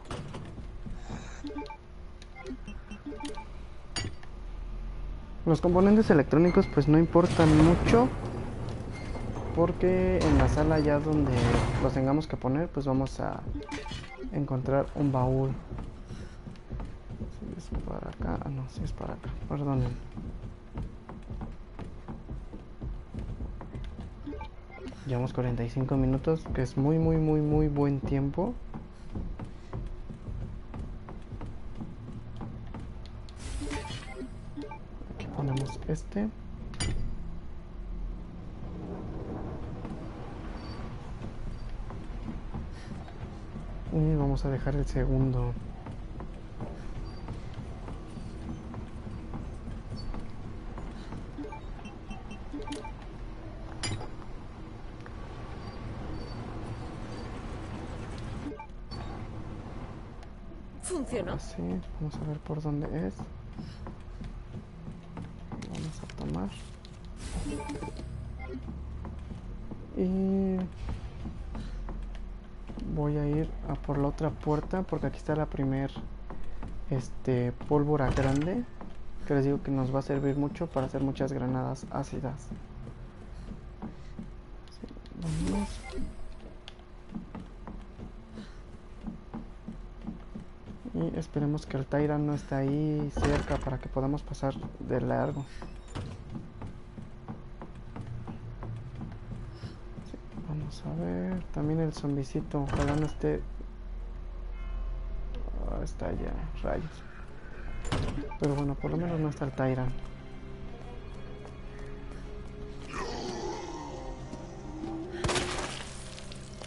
Los componentes electrónicos pues no importan mucho, porque en la sala ya donde los tengamos que poner pues vamos a encontrar un baúl. Si es para acá, ah, no, si es para acá, perdonen. Llevamos 45 minutos, que es muy buen tiempo. Aquí ponemos este. Y vamos a dejar el segundo. Funcionó. Así, vamos a ver por dónde es. Vamos a tomar. Y voy a ir a por la otra puerta porque aquí está la primer pólvora grande, que les digo que nos va a servir mucho para hacer muchas granadas ácidas. Sí, vamos. Y esperemos que el Tyrant no esté ahí cerca para que podamos pasar de largo. Sí, vamos a ver. También el zombicito, ojalá no esté. Oh, está allá, rayos. Pero bueno, por lo menos no está el Tyrant.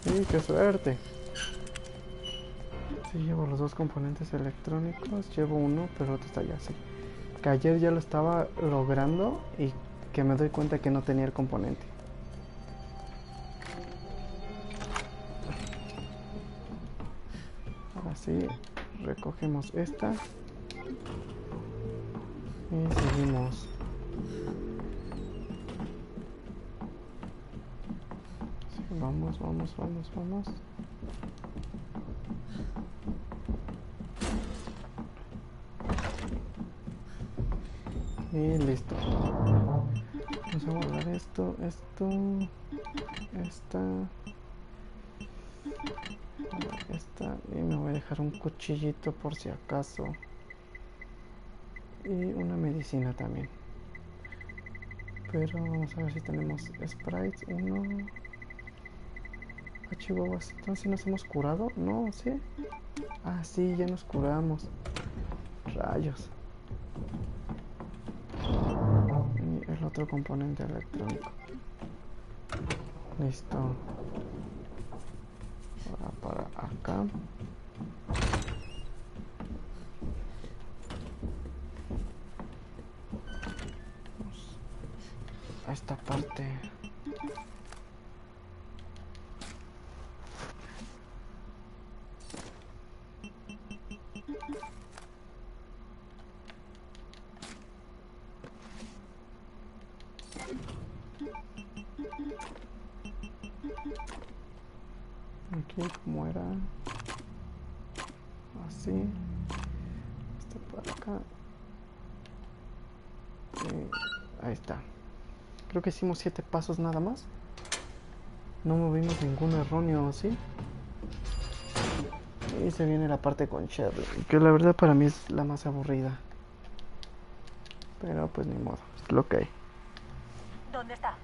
¡Sí, qué suerte! Sí, llevo los dos componentes electrónicos. Llevo uno, pero otro está allá, sí. Que ayer ya lo estaba logrando y que me doy cuenta que no tenía el componente. Ahora sí, recogemos esta. Y seguimos. Sí, vamos. Y listo. Vamos a guardar esto, esta, y me voy a dejar un cuchillito por si acaso. Y una medicina también. Pero vamos a ver si tenemos sprites. Uno. Ah, chihuahuas. Entonces nos hemos curado. No, ¿sí? Ah, sí, ya nos curamos. Rayos. Y el otro componente electrónico. Listo. Ahora para acá. Vamos a esta parte. Aquí como era así, para acá, ahí está. Creo que hicimos 7 pasos nada más, no movimos ningún erróneo, ¿sí? Y se viene la parte con Sherry, que la verdad para mí es la más aburrida, pero pues ni modo, es lo que hay. ¿Dónde está?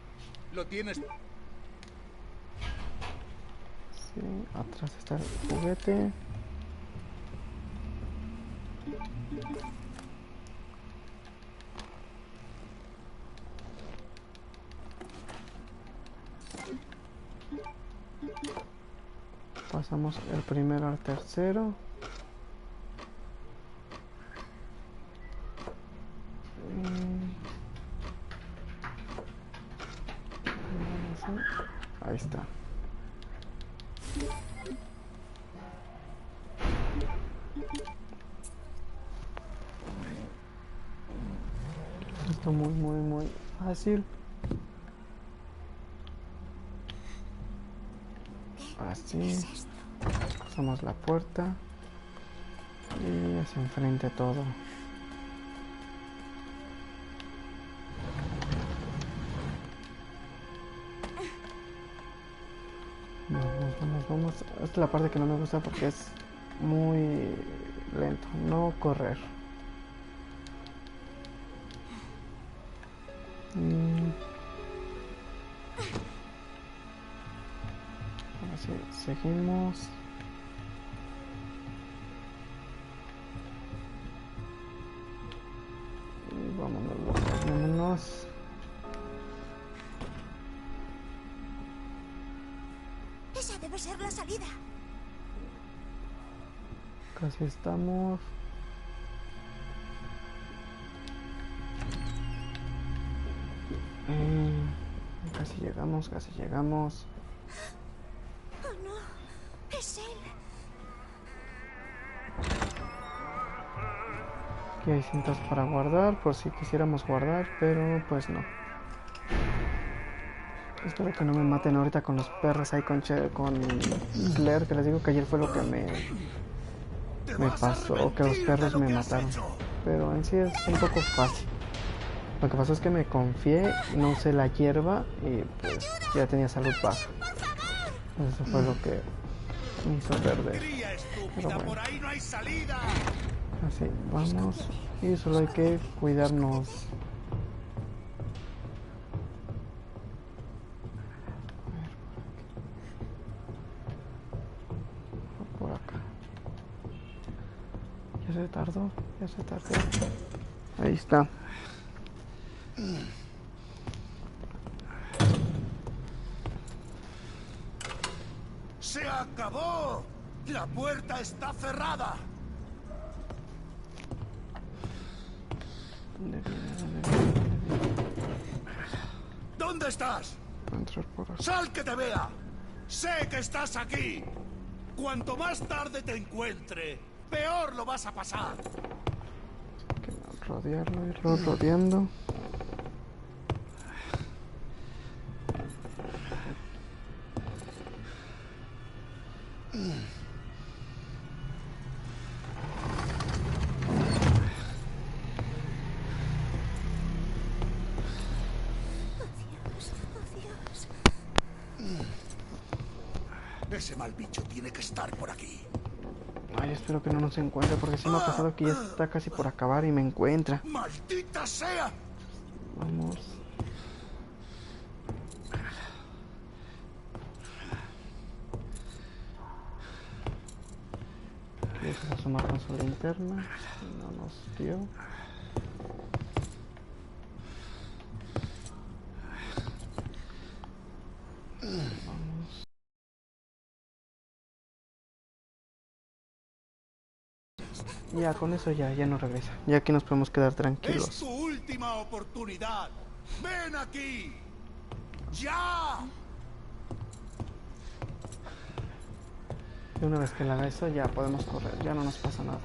Lo tienes. Sí, atrás está el juguete. Pasamos el primero al tercero. Ahí está. Esto muy fácil. Así. Pasamos la puerta. Y hacia enfrente todo. Vamos. Esta es la parte que no me gusta porque es muy lento, no correr. Ahora sí, seguimos. Y vámonos. Esa debe ser la salida. Casi estamos. Casi llegamos. Oh no, es él. Aquí hay cintas para guardar, por si quisiéramos guardar, pero pues no. Espero que no me maten ahorita con los perros ahí con Claire, que les digo que ayer fue lo que me pasó, que los perros me mataron. Pero en sí es un poco fácil. Lo que pasó es que me confié, no usé la hierba y pues ya tenía salud baja. Eso fue lo que me hizo perder. Pero bueno. Así, vamos. Y solo hay que cuidarnos. Por acá. Ya se tardó. Ahí está. ¡Se acabó! ¡La puerta está cerrada! ¿Dónde estás? Entrar por acá. ¡Sal que te vea! ¡Sé que estás aquí! Cuanto más tarde te encuentre, peor lo vas a pasar. Rodearlo, irlo rodeando. Ese mal bicho tiene que estar por aquí. Ay, espero que no nos encuentre, porque sí me ha pasado que ya está casi por acabar y me encuentra. ¡Maldita sea! Vamos. Aquí se va a asomar con su linterna. No nos dio. Vamos. Ya, con eso ya no regresa. Ya aquí nos podemos quedar tranquilos. ¡Es tu última oportunidad! ¡Ven aquí! ¡Ya! Y una vez que le haga eso, ya podemos correr. Ya no nos pasa nada.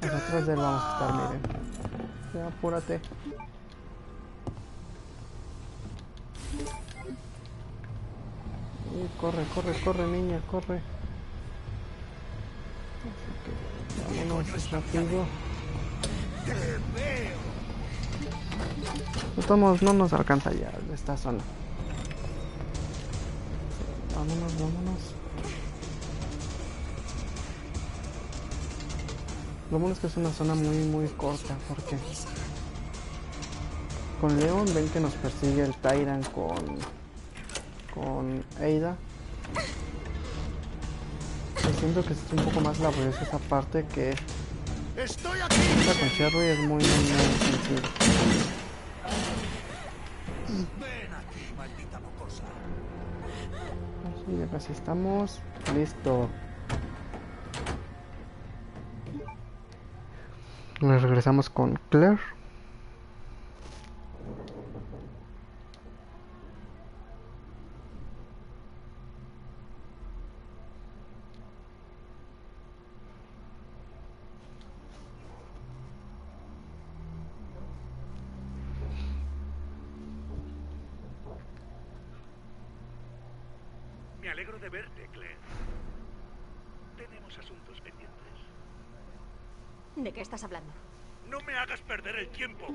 Nosotros de él vamos a estar, miren. Ya, apúrate. Y corre, niña, corre. Vámonos rápido. De todos modos, no nos alcanza ya esta zona. Vámonos. Lo bueno es que es una zona muy corta, porque con Leon ven que nos persigue el Tyrant con Ada. Y siento que es un poco más laboriosa esa parte que ¡Estoy aquí! esta con Cherry es muy sencilla. ¡Ven aquí, maldita mocosa! Así, ya casi estamos. Listo. Nos regresamos con Claire. Me alegro de verte, Claire. Tenemos asuntos pendientes. ¿De qué estás hablando? No me hagas perder el tiempo.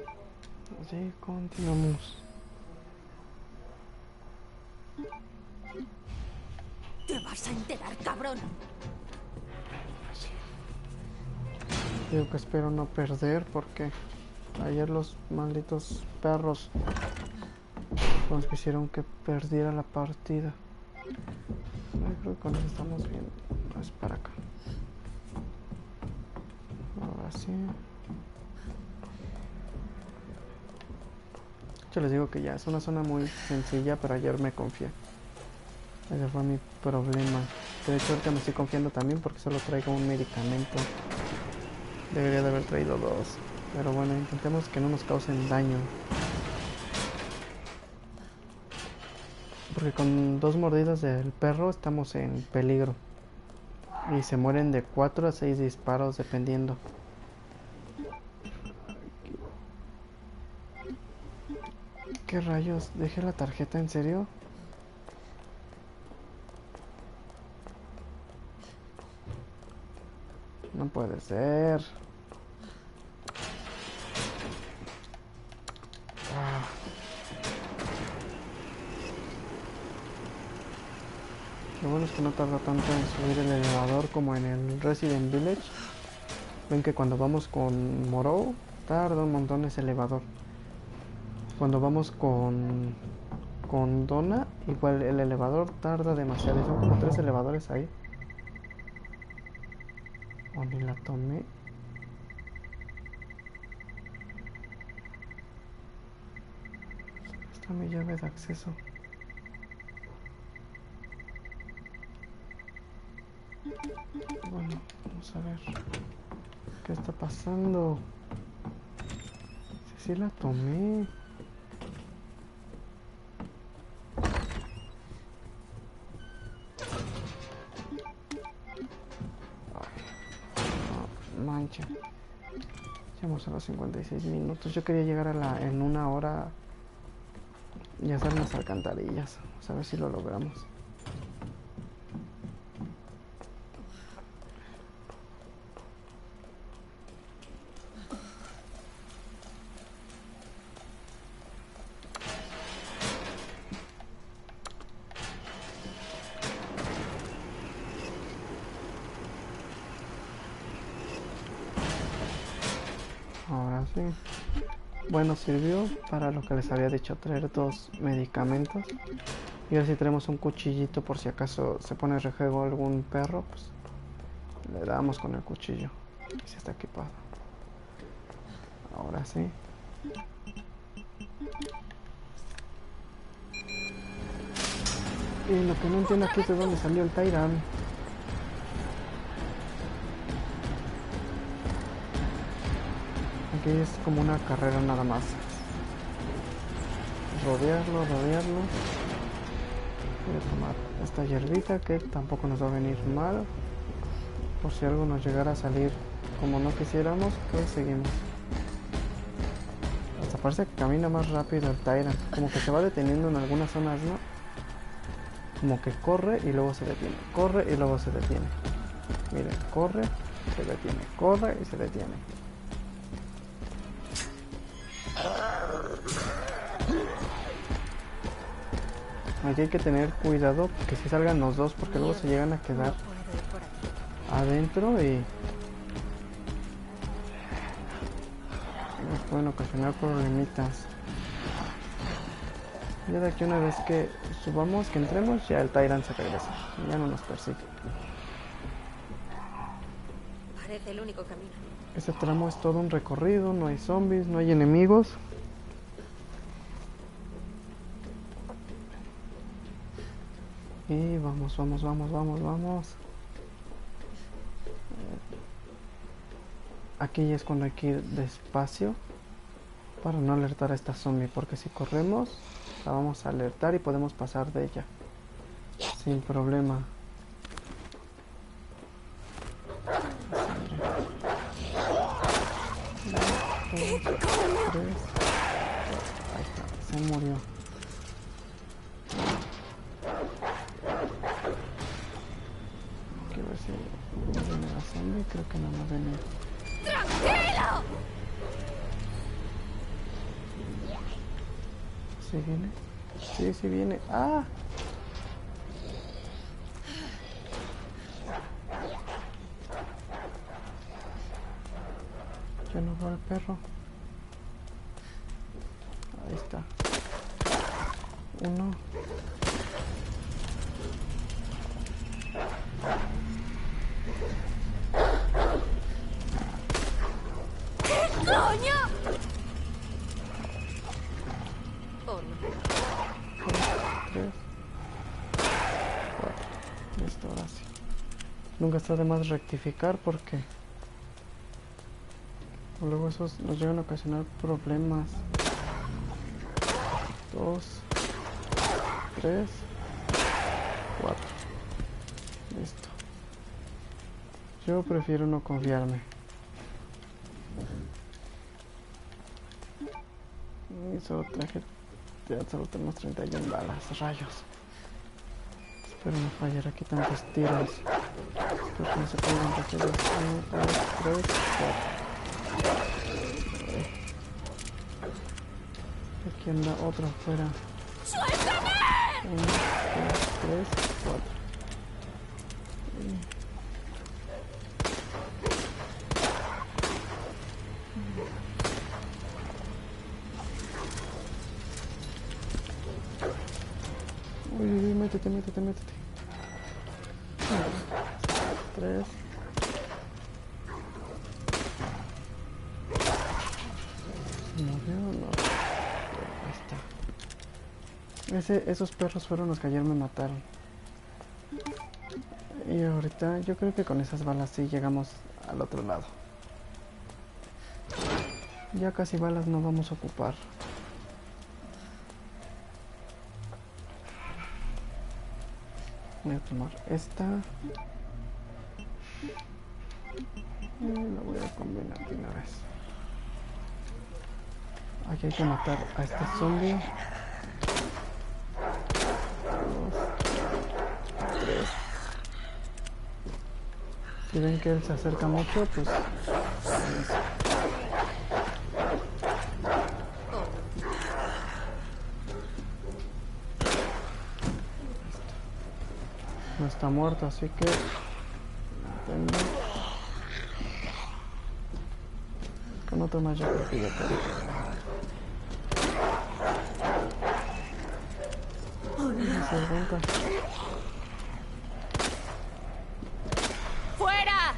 Así, continuamos. Te vas a enterar, cabrón. Digo que espero no perder porque ayer los malditos perros nos quisieron que perdiera la partida. Yo creo que con eso estamos bien. Es para acá. Ahora sí. Yo les digo que ya es una zona muy sencilla, pero ayer me confié. Ese fue mi problema. De hecho ahorita me estoy confiando también porque solo traigo un medicamento. Debería de haber traído 2. Pero bueno, intentemos que no nos causen daño. Porque con 2 mordidas del perro estamos en peligro. Y se mueren de 4 a 6 disparos dependiendo. ¿Qué rayos? ¿Dejé la tarjeta? ¿En serio? No puede ser. Lo bueno es que no tarda tanto en subir el elevador como en el Resident Village. Ven que cuando vamos con Morrow tarda un montón ese elevador. Cuando vamos con Donna, igual el elevador tarda demasiado. Son como 3 elevadores ahí. O ni la tomé. Esta es mi llave de acceso. Bueno, vamos a ver qué está pasando. Si sí la tomé. No, mancha. Llegamos a los 56 minutos. Yo quería llegar en 1 hora y hacer unas alcantarillas. Vamos a ver si lo logramos. Ahora sí. Bueno, sirvió para lo que les había dicho, traer 2 medicamentos. Y ahora si tenemos un cuchillito por si acaso se pone rejuego algún perro, pues le damos con el cuchillo. Y si está equipado. Ahora sí. Y lo que no entiendo aquí es de dónde salió el Tyrant. Aquí es como una carrera nada más. Rodearlo. Voy a tomar esta hierbita que tampoco nos va a venir mal. Por si algo nos llegara a salir como no quisiéramos, pues seguimos. Hasta parece que camina más rápido el Tyrant. Como que se va deteniendo en algunas zonas, ¿no? Como que corre y luego se detiene. Corre y luego se detiene. Miren, corre, se detiene. Corre y se detiene. Aquí hay que tener cuidado que si salgan los 2 porque luego se llegan a quedar adentro y nos pueden ocasionar problemitas. Ya de aquí una vez que subamos, que entremos, ya el Tyrant se regresa. Ya no nos persigue. Parece el único camino. Este tramo es todo un recorrido, no hay zombies, no hay enemigos. Y vamos. Aquí es cuando hay que ir despacio para no alertar a esta zombie, porque si corremos la vamos a alertar y podemos pasar de ella sin problema. Ahí está, se murió. Quiero ver si viene la zombie, creo que no nos viene. ¡Tranquilo! ¿Sí viene? Sí viene. ¡Ah! perro. Ahí está. Uno. ¡Coño! Oh, no. 3, 4. Listo, ahora sí. Nunca está de más rectificar porque luego esos nos llegan a ocasionar problemas. 2, 3, 4. Listo. Yo prefiero no confiarme. Y solo traje... Ya solo tenemos 31 balas, rayos. Espero no fallar aquí tantos tiros. Porque no se pueden hacer 1, 2, 3, 4. Aquí anda otro afuera. ¡Suéltame! 1, 2, 3, 4. Uy, métete. 1, 2, 3. ¿Se movió o no? Ahí está. Esos perros fueron los que ayer me mataron. Y ahorita yo creo que con esas balas sí llegamos al otro lado. Ya casi balas no vamos a ocupar. Voy a tomar esta. Y la voy a combinar de una vez. Aquí hay que matar a este zombie. 2, 3. Si ven que él se acerca mucho, pues... No está muerto, así que... Con otro más yo creo que ya tengo. ¡Fuera!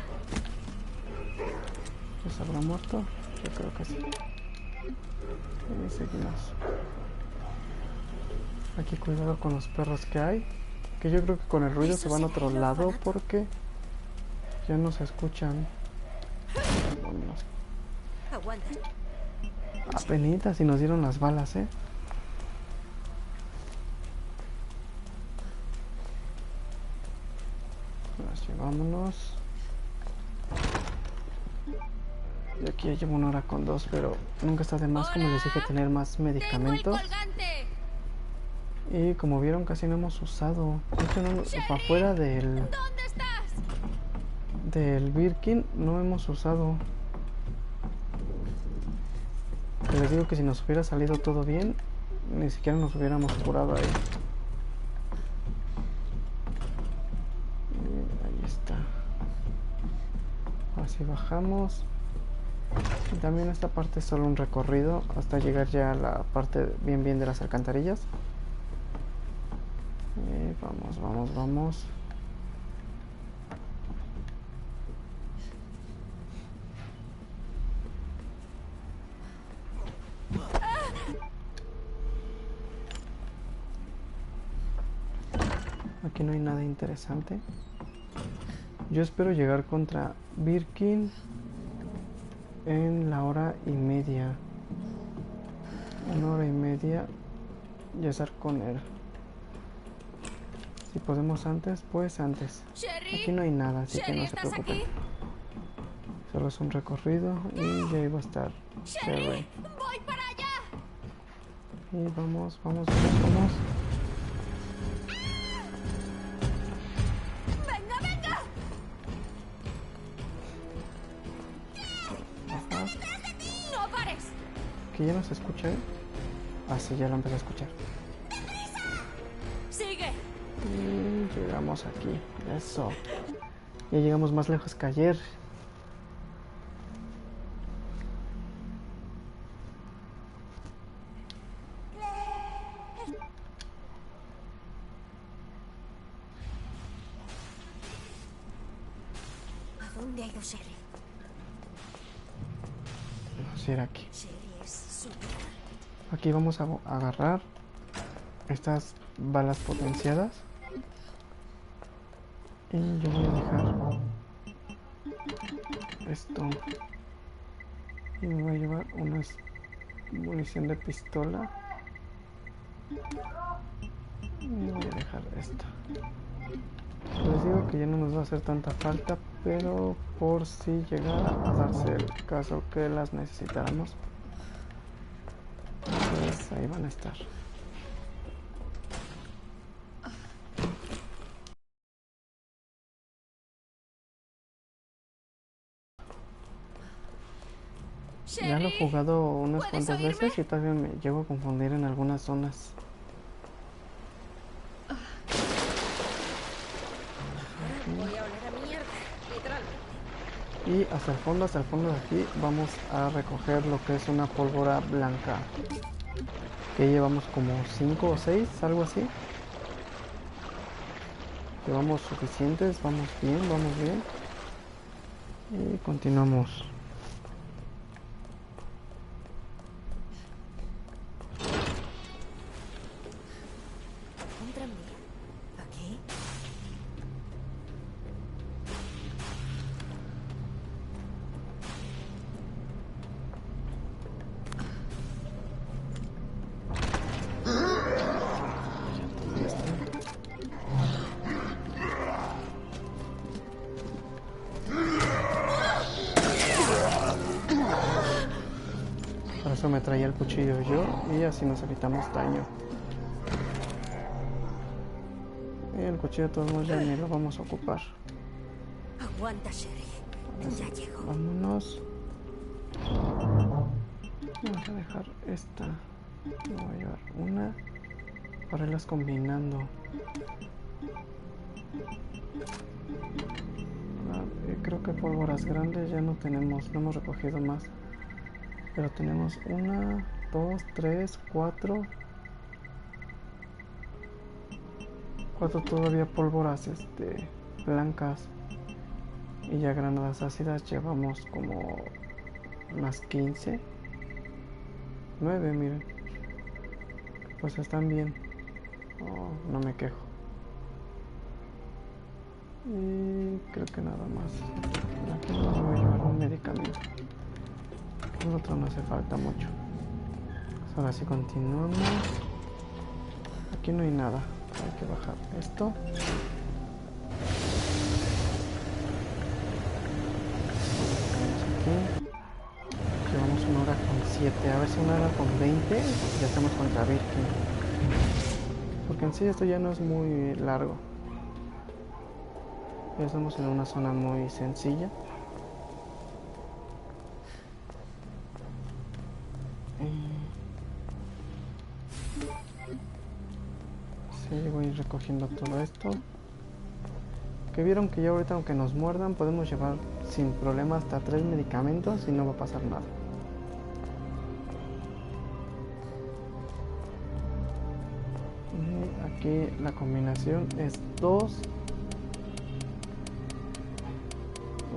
¿Ya se habrá muerto? Yo creo que sí. Y seguimos. Aquí cuidado con los perros que hay. Que yo creo que con el ruido se van a otro lado porque ya no se escuchan. Vámonos. Aguanta. Apenitas y nos dieron las balas, ¿eh? Así, vámonos. Y aquí ya llevo 1 hora con 2, pero nunca está de más, como les dije, tener más medicamentos. Y como vieron, casi no hemos usado. De hecho, no, para afuera del Birkin no hemos usado. Les digo que si nos hubiera salido todo bien, ni siquiera nos hubiéramos curado ahí. Y ahí está. Así bajamos. Y también esta parte es solo un recorrido hasta llegar ya a la parte bien de las alcantarillas. Y vamos. Aquí no hay nada interesante. Yo espero llegar contra Birkin en la 1:30. 1:30 y estar con él. Si podemos antes, pues antes. Aquí no hay nada, así que no se preocupen. Solo es un recorrido y ya iba a estar Sherry. ¡Voy para allá! Y vamos. ¡Venga! Ajá. ¡No pares! ¿Que ya no se escucha? Ah, sí, ya lo empecé a escuchar. ¡Sigue! Y llegamos aquí. Eso. Ya llegamos más lejos que ayer. dónde ha ido Sherry? Vamos a ir aquí. Sherry es su hija. Aquí vamos a agarrar estas balas potenciadas. Y yo voy a dejar esto. Y me voy a llevar una munición de pistola. Y voy a dejar esta. Les digo que ya no nos va a hacer tanta falta, pero por si llegara a darse el caso que las necesitáramos, pues ahí van a estar. Ya lo he jugado unas cuantas veces y todavía me llego a confundir en algunas zonas. Voy a oler a mierda, literalmente. Y hasta el fondo de aquí, vamos a recoger lo que es una pólvora blanca. Que llevamos como 5 o 6, algo así. Llevamos suficientes, vamos bien. Y continuamos. Un tranvía. ¿Aquí? Por eso me traía el cuchillo yo y así nos evitamos daño. Y el cuchillo de todos modos ya ni lo vamos a ocupar. Aguanta, Sherry. Ya llego. Vámonos. Vamos a dejar esta. Me voy a llevar una para irlas combinando. Creo que pólvoras grandes ya no tenemos, no hemos recogido más. Pero tenemos 1, 2, 3, 4. 4 todavía pólvoras blancas. Y ya granadas ácidas llevamos como unas 15. 9, miren. Pues están bien. Oh, no me quejo. Y creo que nada más. Aquí no me voy a llevar un medicamento. El otro no hace falta mucho. Pues ahora sí continuamos. Aquí no hay nada. Hay que bajar esto. Aquí. Llevamos 1 hora con 7. A ver si 1 hora con 20. Ya estamos contra Birkin. Porque en sí esto ya no es muy largo. Ya estamos en una zona muy sencilla. Sí, voy a ir recogiendo todo esto. Que vieron que ya ahorita aunque nos muerdan podemos llevar sin problema hasta 3 medicamentos y no va a pasar nada. Y aquí la combinación es 2.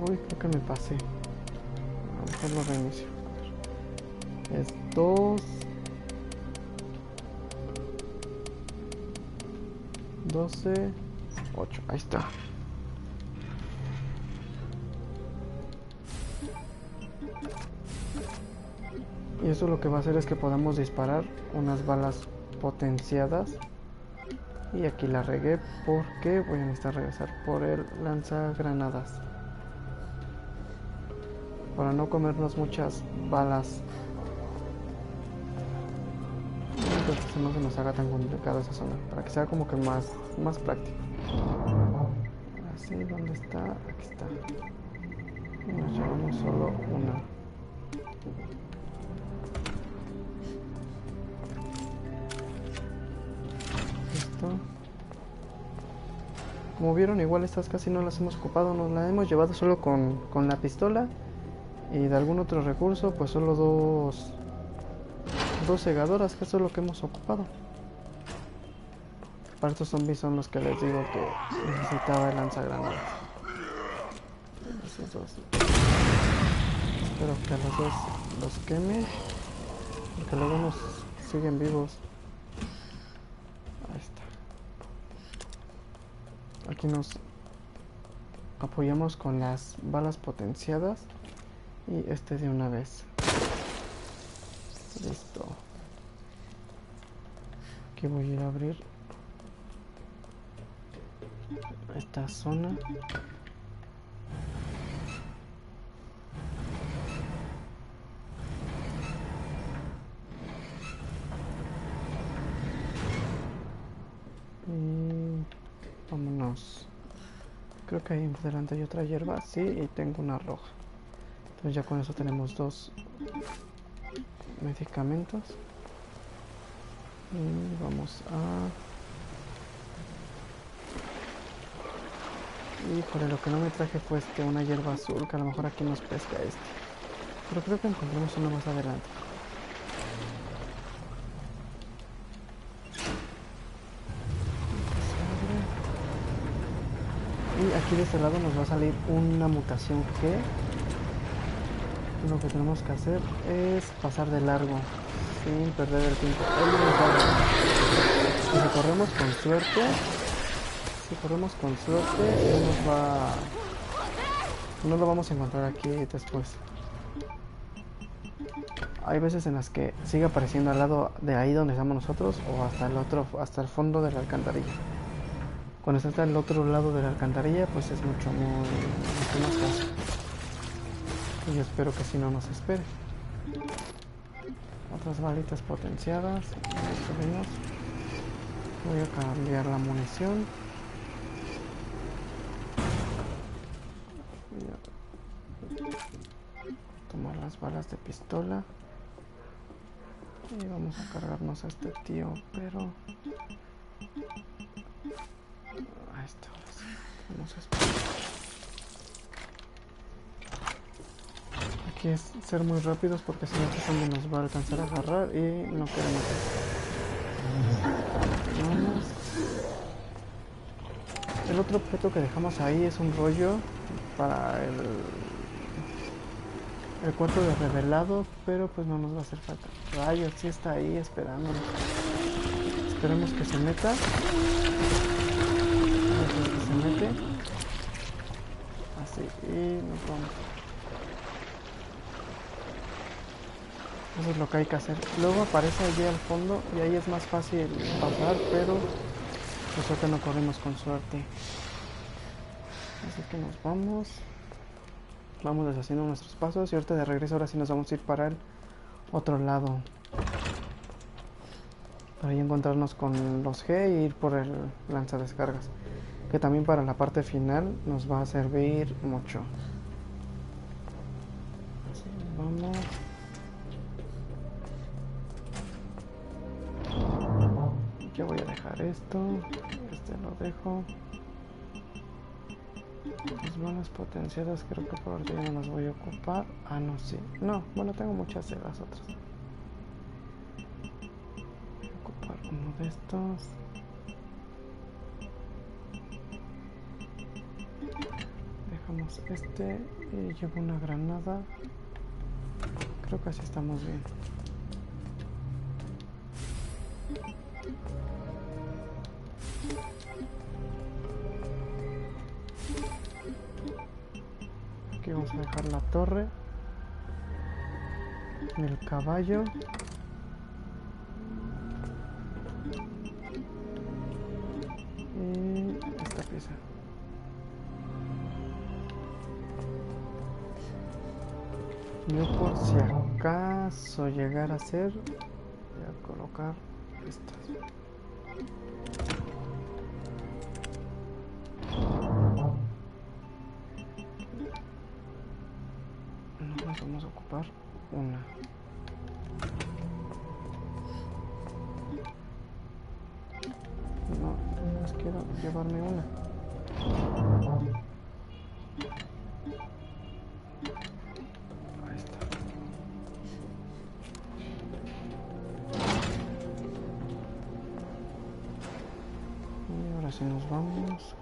Uy, creo que me pasé. A lo mejor lo reinicio. Es 2, 12, 8. Ahí está. Y eso lo que va a hacer es que podamos disparar unas balas potenciadas. Y aquí la regué porque voy a necesitar regresar por el lanzagranadas. Para no comernos muchas balas. Entonces no se nos haga tan complicado esa zona. Para que sea como que más práctico. Así, ¿dónde está? Aquí está. Y nos llevamos solo una. Listo. Como vieron, igual estas casi no las hemos ocupado. Nos las hemos llevado solo con la pistola. Y de algún otro recurso, pues solo dos segadoras, que eso es lo que hemos ocupado. Para estos zombies son los que les digo que necesitaba el lanzagranadas. esos dos. Espero que a los dos los queme, porque luego nos siguen vivos. Ahí está. Aquí nos apoyamos con las balas potenciadas y de una vez. Listo. Aquí voy a ir a abrir esta zona. Y vámonos. Creo que ahí delante hay otra hierba, sí, y tengo una roja. Entonces ya con eso tenemos 2 medicamentos. Y vamos a... Híjole, lo que no me traje fue una hierba azul, que a lo mejor aquí nos pesca pero creo que encontramos una más adelante. Y aquí de este lado nos va a salir una mutación G. Lo que tenemos que hacer es pasar de largo sin perder el tiempo. Si corremos con suerte, no lo vamos a encontrar aquí después. Hay veces en las que sigue apareciendo al lado de ahí donde estamos nosotros o hasta el fondo de la alcantarilla. Cuando está al otro lado de la alcantarilla, pues es mucho más fácil. Y yo espero que si no nos espere. Otras balitas potenciadas. Voy a cambiar la munición. Voy a tomar las balas de pistola. Y vamos a cargarnos a este tío, pero... Ahí está, ahora sí. Vamos a esperar. Aquí es ser muy rápidos porque si no este zombie nos va a alcanzar a agarrar y no queremos eso. Vamos. El otro objeto que dejamos ahí es un rollo para el cuarto de revelado, pero pues no nos va a hacer falta. Rayos, sí está ahí esperándonos. Esperemos que se meta. Que se mete. Así, y nos vamos. Eso es lo que hay que hacer. Luego aparece allí al fondo y ahí es más fácil pasar, pero por suerte no corremos con suerte. Así que nos vamos. Vamos deshaciendo nuestros pasos y ahorita de regreso ahora sí nos vamos a ir para el otro lado. Para ahí encontrarnos con los G e ir por el lanzadescargas. Que también para la parte final nos va a servir mucho. Así, vamos. Yo voy a dejar esto. Lo dejo. Las balas potenciadas creo que por ahorita ya no las voy a ocupar. Ah, no, sí. No, bueno, tengo muchas de las otras. Voy a ocupar uno de estos. Dejamos y llevo una granada. Creo que así estamos bien. Aquí vamos a dejar la torre, el caballo y esta pieza. Yo por si acaso llegar a ser, voy a colocar estas. Vamos a ocupar una. No más quiero llevarme una. Ahí está. Y ahora sí nos vamos.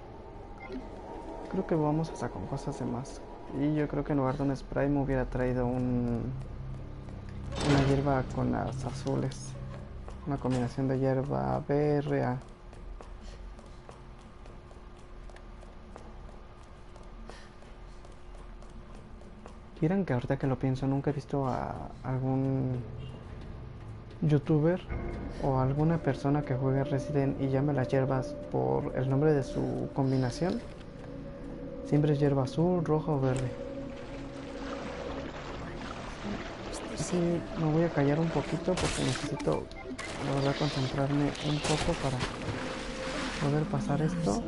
Creo que vamos hasta con cosas de más Y yo creo que en lugar de un spray me hubiera traído una hierba con las azules. Una combinación de hierba BRA. Miren que ahorita que lo pienso, nunca he visto a algún youtuber o alguna persona que juegue Resident y llame las hierbas por el nombre de su combinación. Siempre es hierba azul, roja o verde. Así me voy a callar un poquito porque necesito, la verdad, concentrarme un poco para poder pasar esto.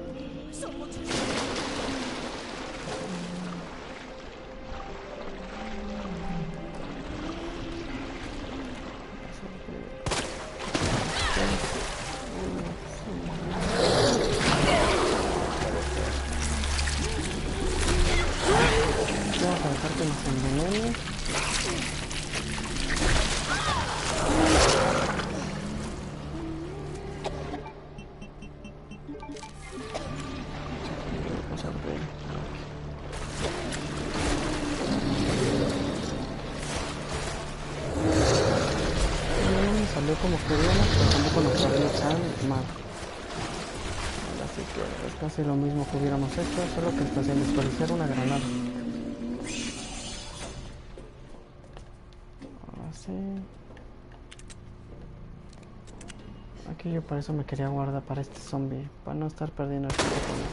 Vamos a dejar que nos envenene. Vamos a ver. No me salió como queríamos, pero tampoco nos salió tan mal. Así que es casi lo mismo que hubiéramos hecho, solo que está sin desperdiciar una granada. Así. Aquí yo por eso me quería guardar para este zombie, para no estar perdiendo el tiempo con él.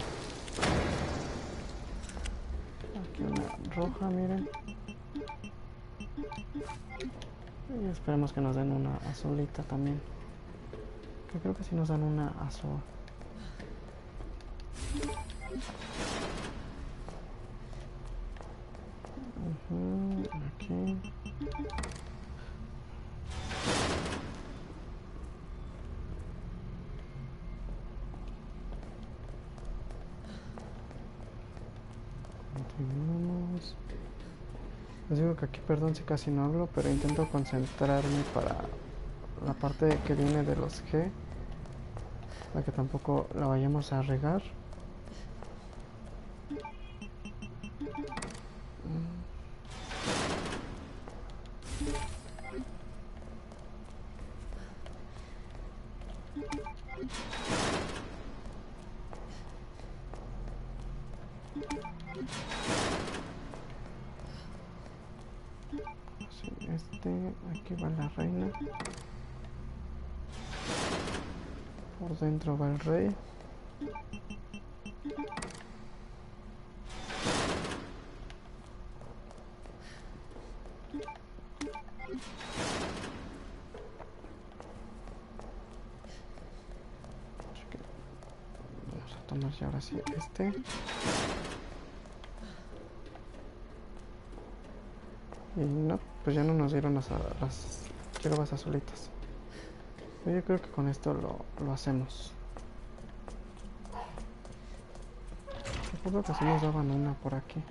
Aquí una roja, miren. Y esperemos que nos den una azulita también. Que creo que sí nos dan una azul. Aquí. Continuamos. Les digo que aquí, perdón si casi no hablo, pero intento concentrarme para la parte que viene de los G, para que tampoco la vayamos a regar. Aquí va la reina. Por dentro va el rey. Vamos a tomar ya ahora sí este. Y no, pues ya no nos dieron las hierbas azulitas. Pero yo creo que con esto lo hacemos. Recuerdo que sí nos daban una por aquí.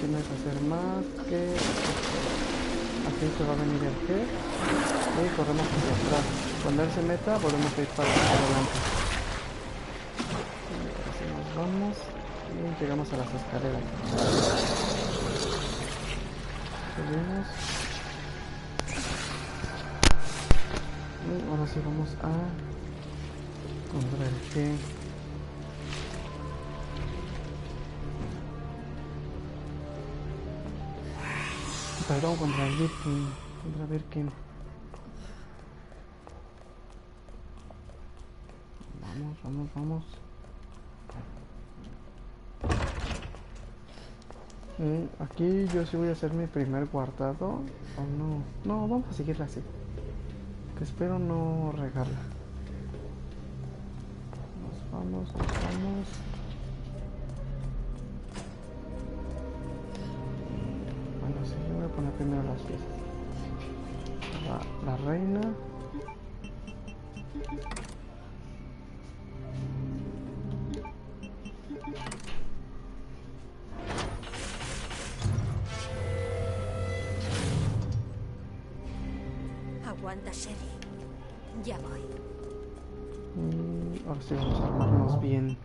tienes que hacer más que... Aquí se va a venir el G y corremos hacia atrás. Cuando él se meta volvemos a ir para adelante. Y así nos vamos y llegamos a las escaleras. Subimos. Y ahora sí vamos a encontrar el G. Perdón, contra el Birkin. Contra Birkin. Vamos, vamos, vamos. Aquí yo sí voy a hacer mi primer guardado. ¿O no? No, vamos a seguirla así. Que espero no regarla. Nos vamos, nos vamos. Bueno, sí, yo voy a poner primero las piezas. La reina. Aguanta, Sherry. Ya voy. Ahora sí vamos a armarnos bien.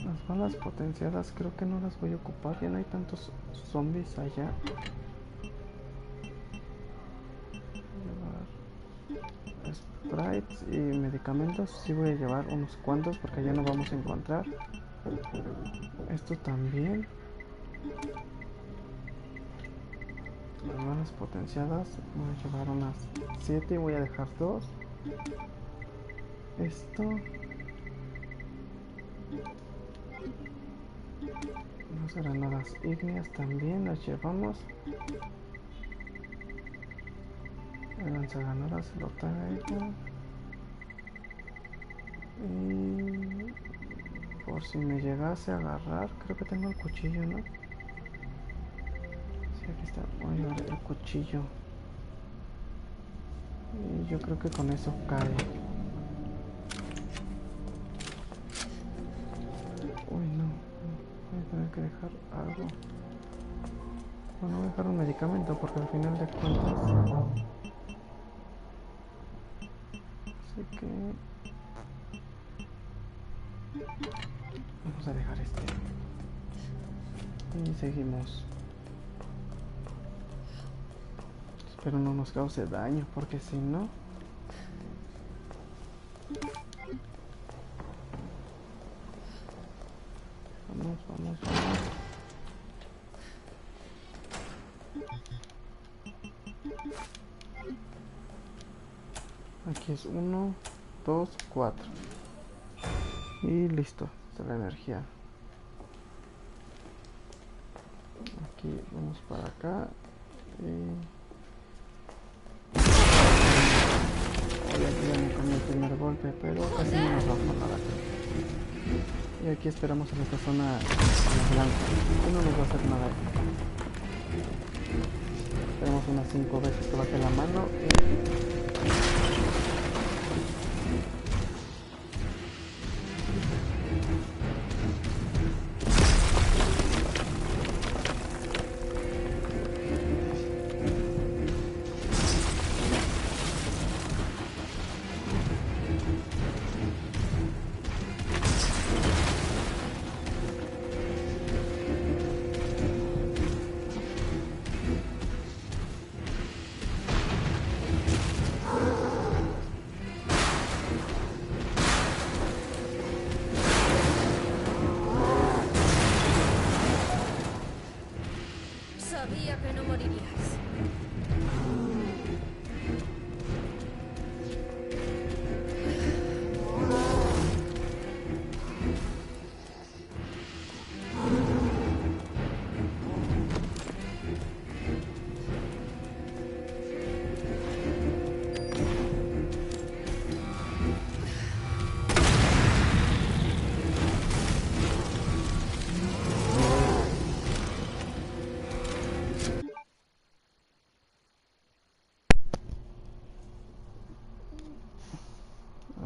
Las balas potenciadas creo que no las voy a ocupar. Ya no hay tantos zombies allá. Llevar sprites y medicamentos. Sí voy a llevar unos cuantos porque ya no vamos a encontrar. Esto también. Las balas potenciadas. Voy a llevar unas 7 y voy a dejar 2. Esto. Las granadas ígneas también las llevamos. El lanzagranadas se lo traigo. Y por si me llegase a agarrar, creo que tengo el cuchillo, ¿no? Sí, aquí está. Voy a llevar el cuchillo. Y yo creo que con eso cae. Uy, no. Voy a tener que dejar algo. Bueno, voy a dejar un medicamento porque al final de cuentas... Así que... vamos a dejar este. Y seguimos. Espero no nos cause daño porque si no... Vamos, vamos, vamos. Aquí es 1, 2, 4. Y listo, está la energía. Aquí vamos para acá. Hoy aquí ya me comí el primer golpe, pero casi no nos va a nada. Y aquí esperamos en esta zona blanca. Y no nos va a hacer nada. Esperamos unas 5 veces que baje la mano y... Sabía que no morirías.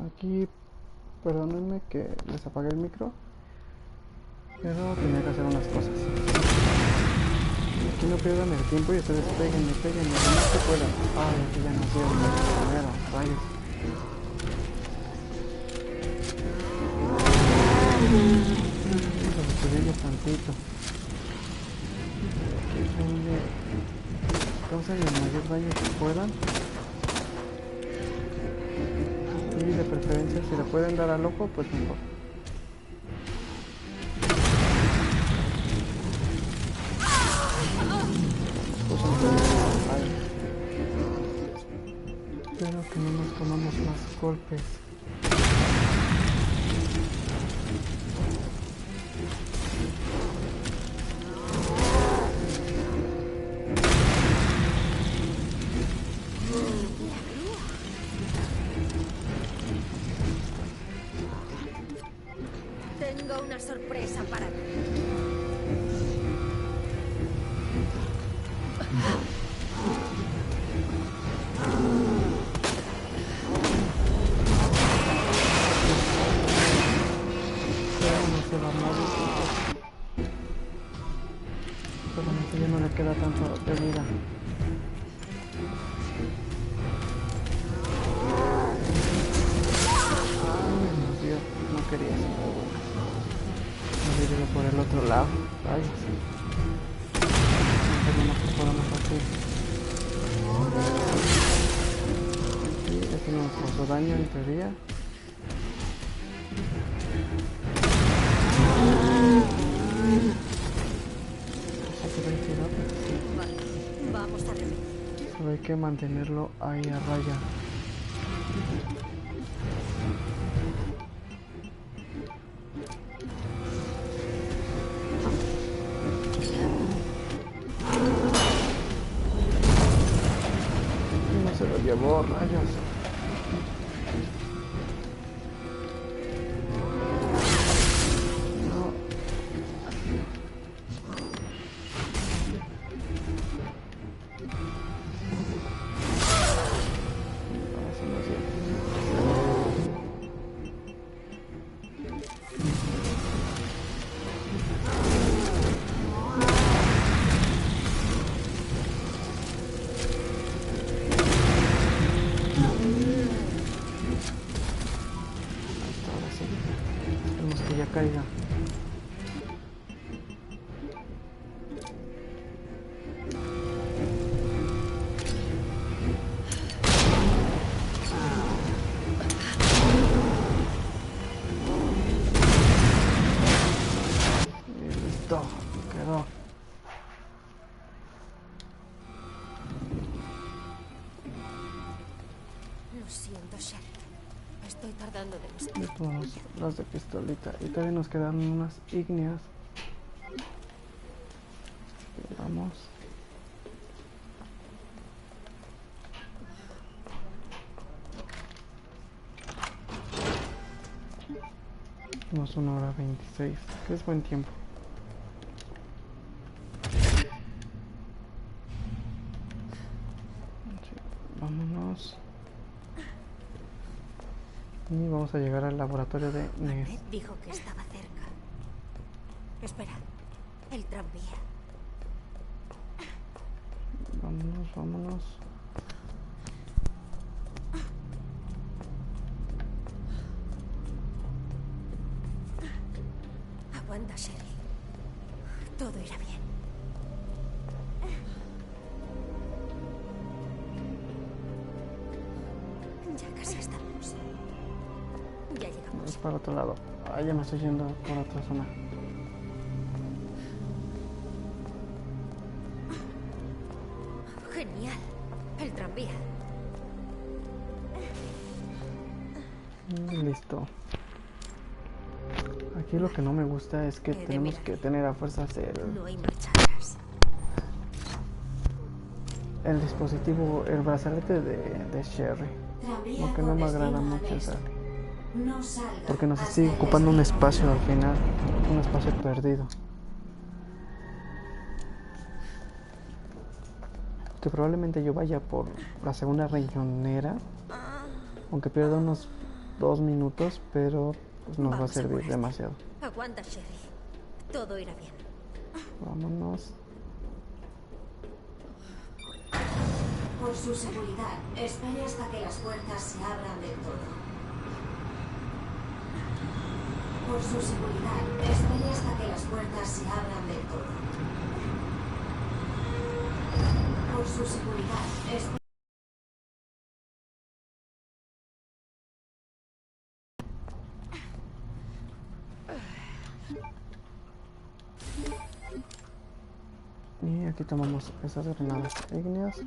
Aquí, perdónenme que les apagué el micro. Pero tenía que hacer unas cosas. Aquí no pierdan el tiempo y ustedes peguen, lo más que puedan. Ay, aquí ya nos dieron el primero, rayos. Los estudios tantito. Aquí es donde causan el mayor daño que puedan. Y de preferencia, si le pueden dar al ojo, pues mejor. Espero que no nos tomamos más golpes. Tengo una sorpresa para ti. Solamente ya no le queda tanto de vida. Ay, Dios, no quería eso. No divido por el otro lado. Ay, sí. No nos podemos así. Y este nos causó daño en teoría. Vamos a repetir. Solo hay que mantenerlo ahí a raya. No se lo llevó, rayos. Caiga. Y listo, quedó. Lo siento, Sherry. Estoy tardando demasiado. Y todas las de pistolita. Y todavía nos quedan unas ígneas. Vamos. Tenemos 1:26, que es buen tiempo. Sí, vámonos. Y vamos a llegar al laboratorio de Ness. Ed dijo que estaba cerca. Espera, el tranvía. Vámonos, vámonos. Aguanta, Sherry. Todo irá bien. Ya casi estamos. Ya llegamos. Es para otro lado. Ah, ya me estoy yendo por otra zona. Genial. El tranvía. Y listo. Aquí lo que no me gusta es que tenemos que tener a fuerzas No hay marcha atrás. el dispositivo, el brazalete de Sherry. Lo que no me agrada mucho es porque nos sigue ocupando un espacio al final, un espacio perdido. Que probablemente yo vaya por la segunda riñonera, aunque pierda unos 2 minutos, pero pues nos va a servir demasiado. Aguanta, Sherry. Todo irá bien. Vámonos. Por su seguridad, espere hasta que las puertas se abran del todo. Por su seguridad, espere hasta que las puertas se abran del todo. Por su seguridad, espere. Y aquí tomamos esas granadas ígneas. Y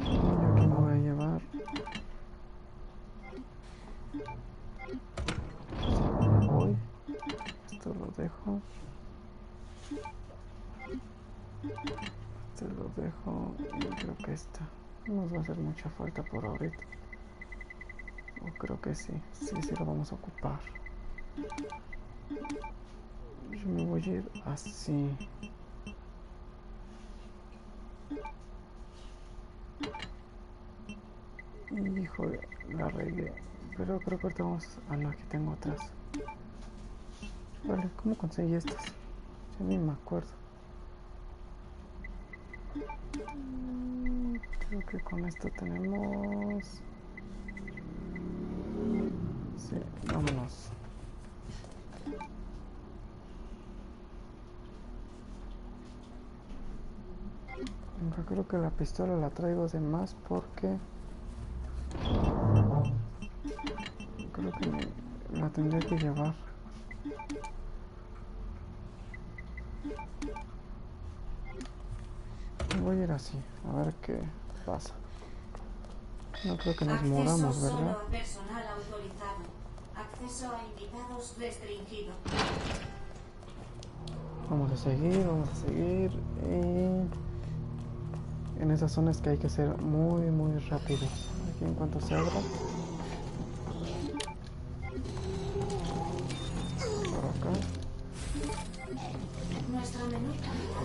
aquí me voy a llevar. Voy. Esto lo dejo. Este lo dejo. Y creo que esta no nos va a hacer mucha falta por ahorita. O creo que sí. Sí lo vamos a ocupar. Yo me voy a ir así. Híjole, la regué. Pero creo que ahorita vamos... Ah, no, aquí tengo otras. Vale, ¿cómo conseguí estas? Ya ni me acuerdo. Creo que con esto tenemos... Sí, vámonos. Aunque creo que la pistola la traigo de más porque... Creo que la tendría que llevar. Voy a ir así, a ver qué pasa. No creo que nos moramos, ¿verdad? Acceso solo a personal autorizado. Acceso a invitados restringido. Vamos a seguir. Y en esas zonas que hay que ser muy rápidos. Aquí en cuanto se abra. Por acá.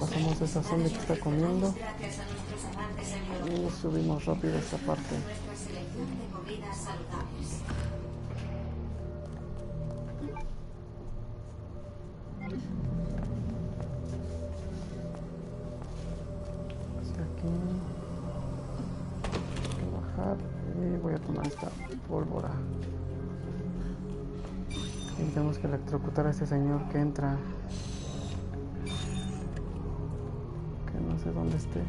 Pasamos esa zona que está comiendo. Y subimos rápido esta parte. Nuestra selección de comidas saludables. Hacia aquí. Hay que bajar. Y voy a tomar esta pólvora. Y tenemos que electrocutar a este señor que entra. Que no sé dónde esté.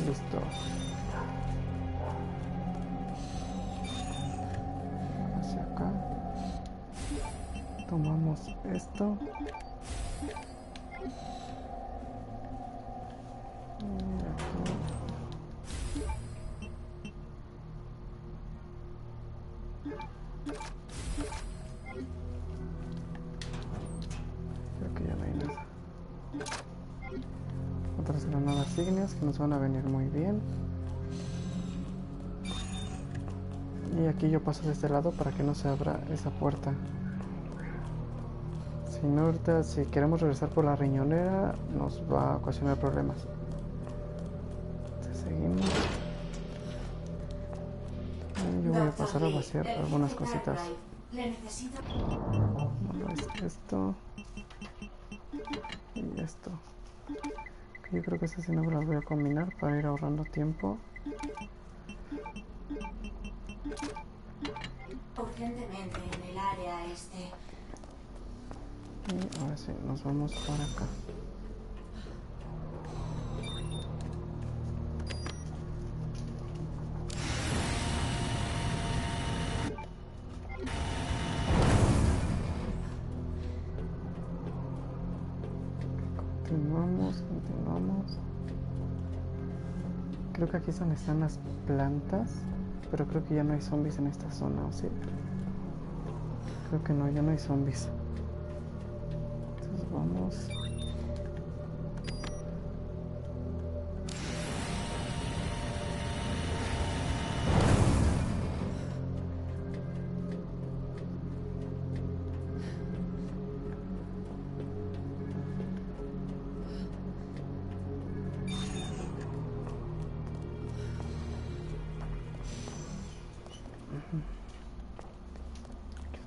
Listo. Hacia acá. Tomamos esto. Y aquí. Creo que ya no hay nada. Otras granadas ígneas que nos van a venir muy bien. Y aquí yo paso de este lado para que no se abra esa puerta. Si no, ahorita si queremos regresar por la riñonera nos va a ocasionar problemas. Entonces, seguimos. Y yo voy a pasar a vaciar algunas cositas. Bueno, es esto. Y esto. Yo creo que estas sí no me las voy a combinar para ir ahorrando tiempo. Urgentemente en el área este. Y ahora sí, nos vamos para acá. Continuamos. Creo que aquí es donde están las plantas, pero creo que ya no hay zombies en esta zona, ¿o sí? Creo que no, ya no hay zombies. Entonces vamos.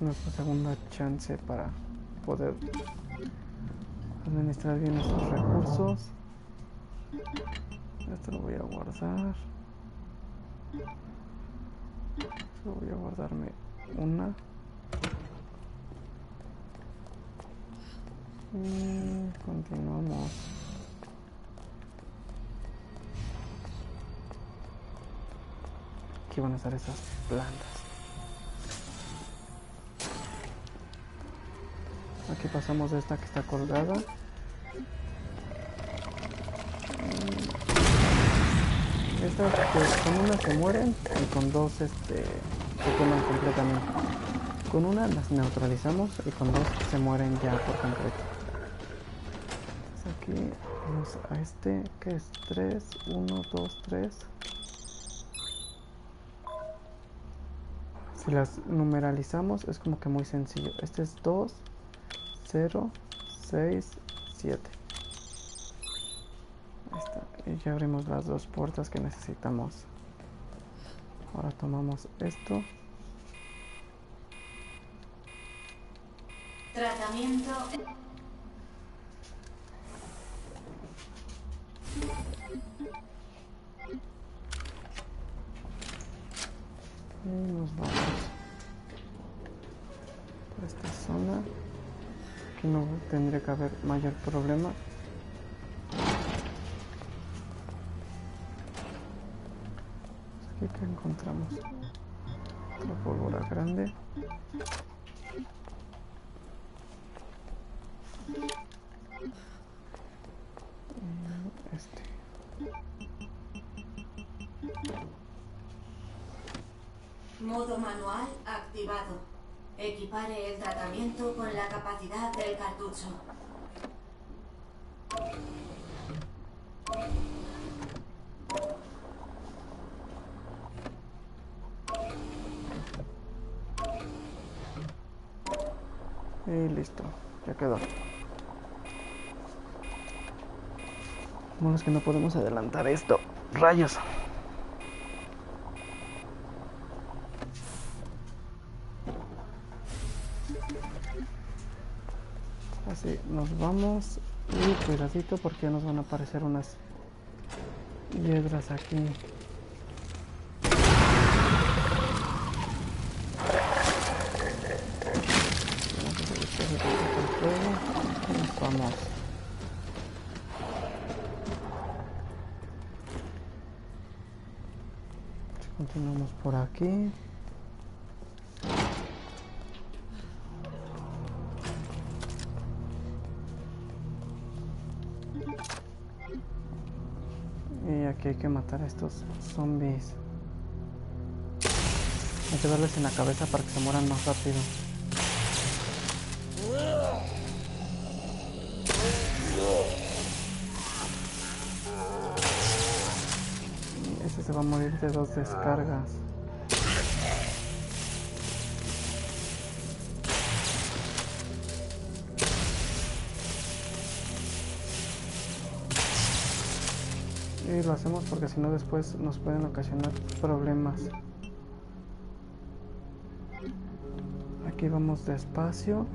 nuestra segunda chance para poder administrar bien nuestros recursos. Esto lo voy a guardar. Esto voy a guardarme una. Y continuamos. Aquí van a estar esas plantas. Aquí pasamos de esta que está colgada. Estas que con una se mueren y con dos se queman completamente. Con una las neutralizamos y con dos se mueren ya por completo. Entonces aquí vamos a este que es 3, 1, 2, 3. Si las numeralizamos es como que muy sencillo. Este es 2, 0, 6, 7. Ahí está. Y ya abrimos las dos puertas que necesitamos. Ahora tomamos esto. Tratamiento. Y nos vamos por esta zona. Aquí no tendría que haber mayor problema. Aquí que encontramos otra pólvora grande. Y este. Modo manual activado. Equipare el tratamiento con la capacidad del cartucho. Y listo, ya quedó. Bueno, es que no podemos adelantar esto. ¡Rayos! Así, nos vamos. Y cuidadito porque ya nos van a aparecer unas hiedras aquí. Nos vamos. Continuamos por aquí. Y aquí hay que matar a estos zombies. Hay que darles en la cabeza para que se mueran más rápido. Este se va a morir de 2 descargas. Y lo hacemos porque si no después nos pueden ocasionar problemas. Aquí vamos despacio.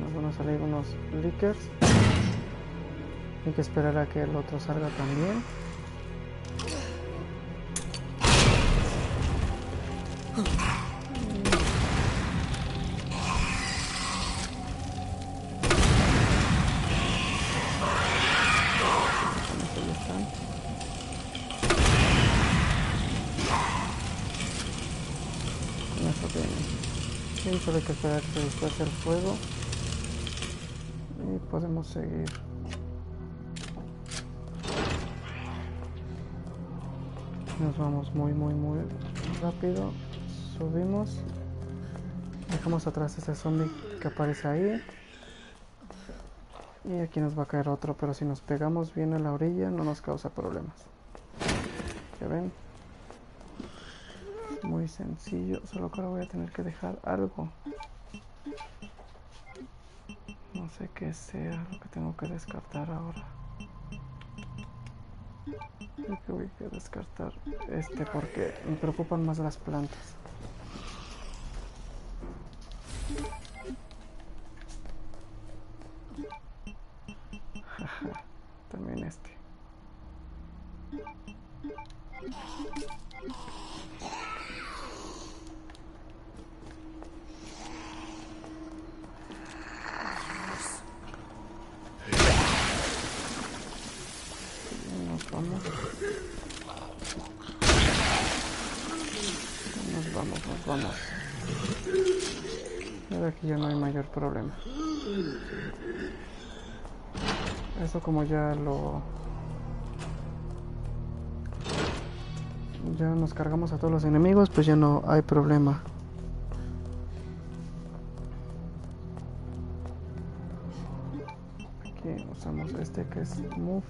Nos van a salir unos lickers. Hay que esperar a que el otro salga también. Y solo hay que esperar que se disperse el fuego y podemos seguir. Nos vamos muy rápido. Subimos, dejamos atrás ese zombie que aparece ahí y aquí nos va a caer otro, pero si nos pegamos bien a la orilla no nos causa problemas. ¿Ya ven? Muy sencillo, solo que ahora voy a tener que dejar algo. No sé qué sea lo que tengo que descartar ahora. Creo que voy a descartar este porque me preocupan más las plantas. Jaja, también este. Nos vamos. Nos vamos. Ahora aquí ya no hay mayor problema. Eso como ya nos cargamos a todos los enemigos, pues ya no hay problema. Aquí usamos este que es Move.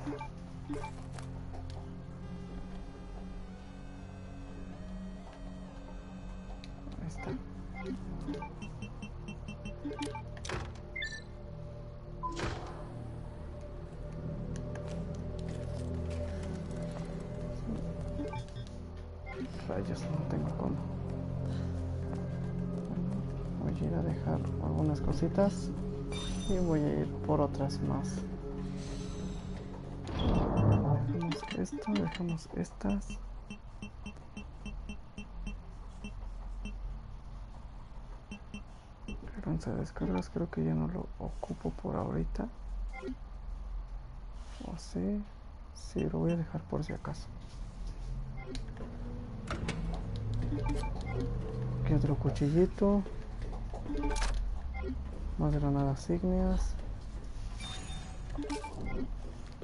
Ahí está. Rayos, no tengo cómo. Voy a ir a dejar algunas cositas y voy a ir por otras más. Dejamos esto, dejamos estas. Lanza de descargas creo que ya no lo ocupo por ahorita. O sí, lo voy a dejar por si acaso. Aquí otro cuchillito. Más granadas ígneas.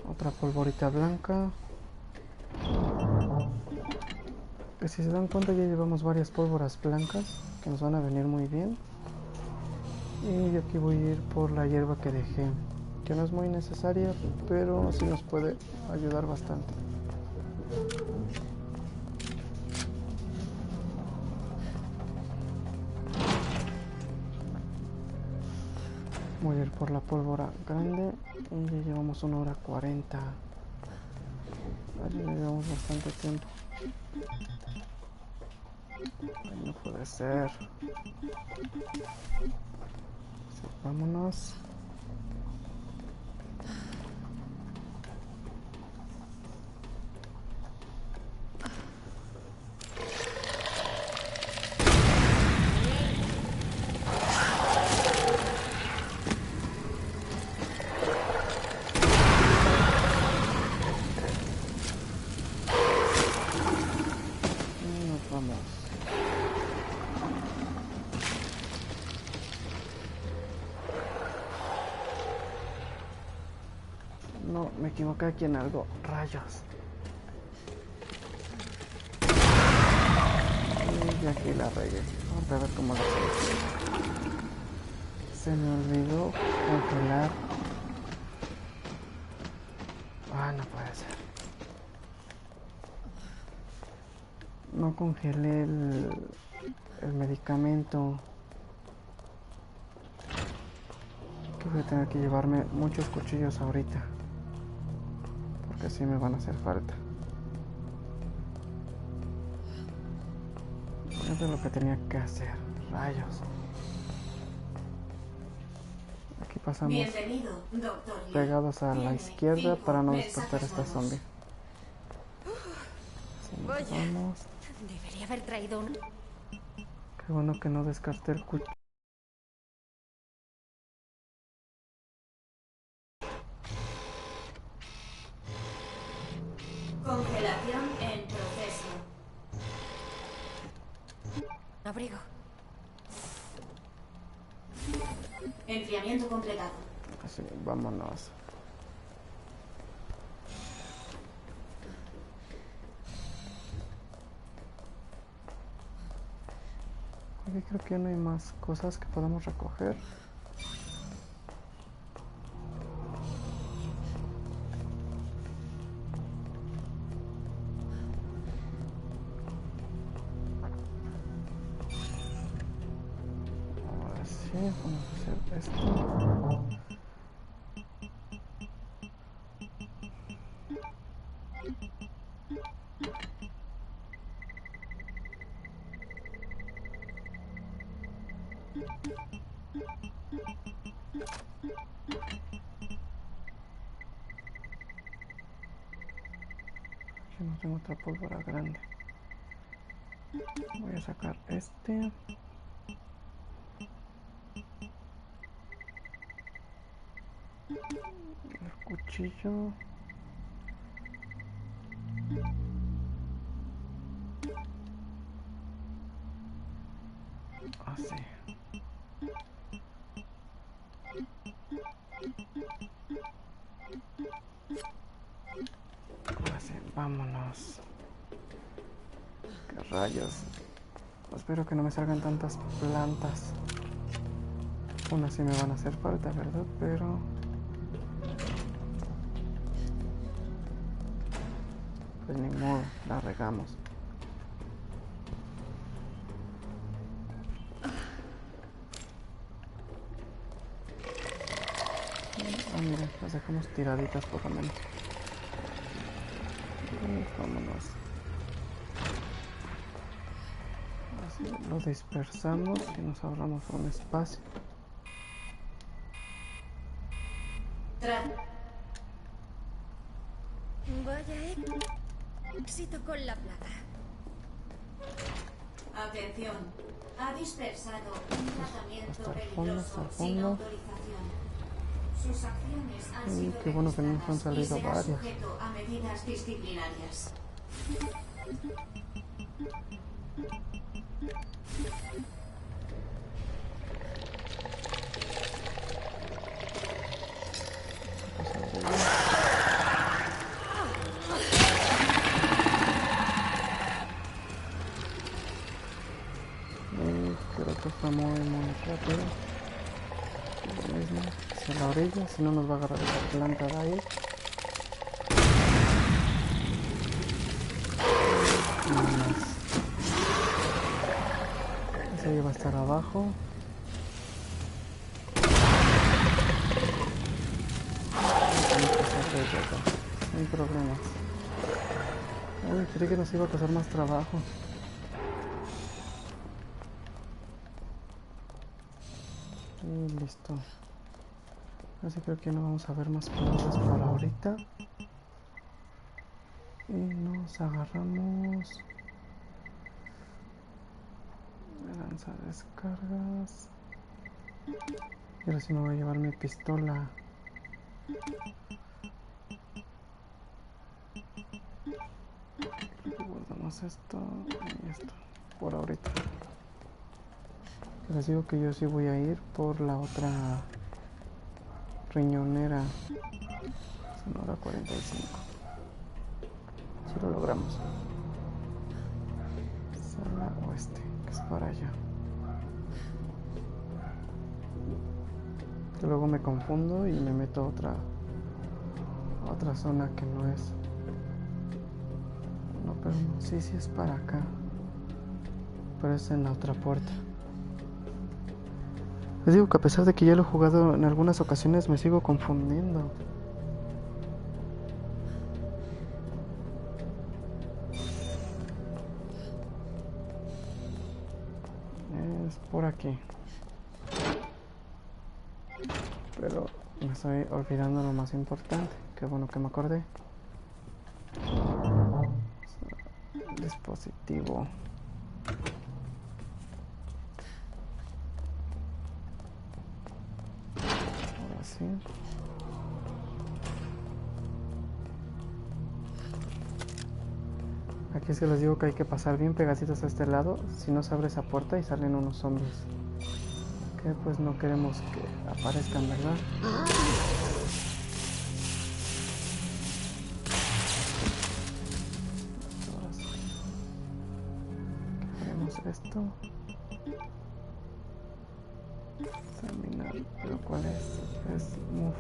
Otra polvorita blanca. Que si se dan cuenta ya llevamos varias pólvoras blancas que nos van a venir muy bien. Y aquí voy a ir por la hierba que dejé, que no es muy necesaria, pero sí nos puede ayudar bastante. Voy a ir por la pólvora grande y ya llevamos 1:40. Ya llevamos bastante tiempo. Ay, no puede ser. Sí, vámonos. No, me equivoqué aquí en algo. Rayos. Y aquí la regué. Vamos a ver cómo lo hacemos. Se me olvidó congelar. Ah, no puede ser. No congelé el medicamento. Que voy a tener que llevarme muchos cuchillos ahorita. Porque así me van a hacer falta. Eso es lo que tenía que hacer. Rayos. Aquí pasamos. Bienvenido, doctor. Pegados a la izquierda para no despertar a esta zombie. Así nos vamos. Debería haber traído un... Qué bueno que no descarté el cuchillo. Congelación en proceso. abrigo. Enfriamiento completado. Así, vámonos. Aquí creo que no hay más cosas que podamos recoger. Ahora sí, vamos a hacer esto. Yo no tengo otra pólvora grande. Voy a sacar este. El cuchillo. Así. Así, vámonos. ¿Qué rayos? Espero que no me salgan tantas plantas. Unas sí me van a hacer falta, ¿verdad? Pero... pues ni modo, la regamos. Ah, mira, las dejamos tiraditas por lo menos. Y vámonos. Así lo dispersamos y nos ahorramos un espacio. Vaya éxito con la plaga. Atención. Ha dispersado un tratamiento Hasta el peligroso sin fondo. autorización. Sus acciones han Sí, sido qué bueno que no nos han registradas y salido será varias. sujeto a medidas disciplinarias. Creo que fue muy rápido. Lo mismo hacia la orilla, si no nos va a agarrar esa planta de ahí. Ese va a estar abajo. No hay problemas. Uy, creí que nos iba a costar más trabajo. Y listo. Así creo que no vamos a ver más plantas por ahorita. Y nos agarramos lanza descargas. Y ahora sí me voy a llevar mi pistola. Guardamos esto y esto por ahorita. Les digo que yo sí voy a ir por la otra riñonera. Sonora 45. Si lo logramos. Sala oeste, que es para allá. Que luego me confundo y me meto a otra zona que no es. No, pero no, sí es para acá. Pero es en la otra puerta. Les digo que a pesar de que ya lo he jugado en algunas ocasiones, me sigo confundiendo. Es por aquí. Pero me estoy olvidando lo más importante. Qué bueno que me acordé. Dispositivo. Ahora sí. Aquí es que les digo que hay que pasar bien pegaditos a este lado. Si no se abre esa puerta y salen unos zombies. Que pues no queremos que aparezcan, ¿verdad? Haremos esto. Examinar, pero ¿cuál es? Es move.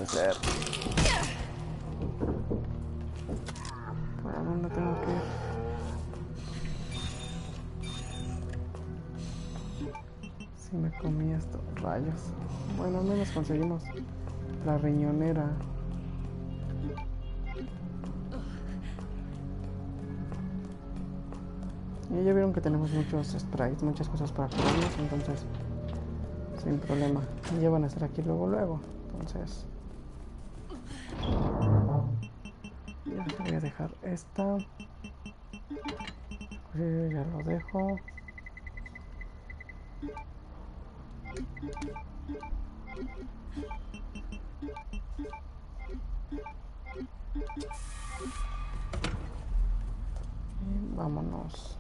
ser. ¿Para dónde tengo que ir? Si me comí estos rayos. Bueno, al menos conseguimos la riñonera. Y ya vieron que tenemos muchos sprites, muchas cosas para curarnos, entonces sin problema. Y ya van a estar aquí luego. Entonces ya voy a dejar esta. Pues ya lo dejo. Y vámonos.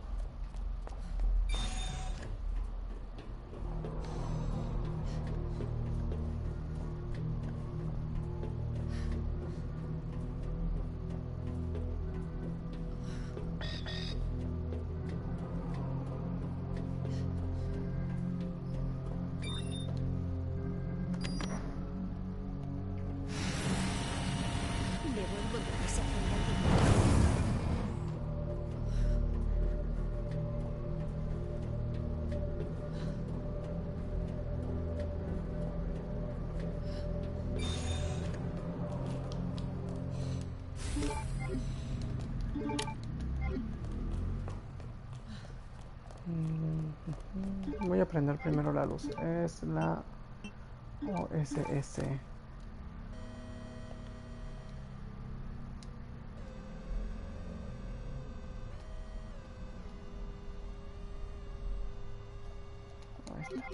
Debo encontrar ese agente. Voy a prender primero la luz. Es la OSS. Ahí está.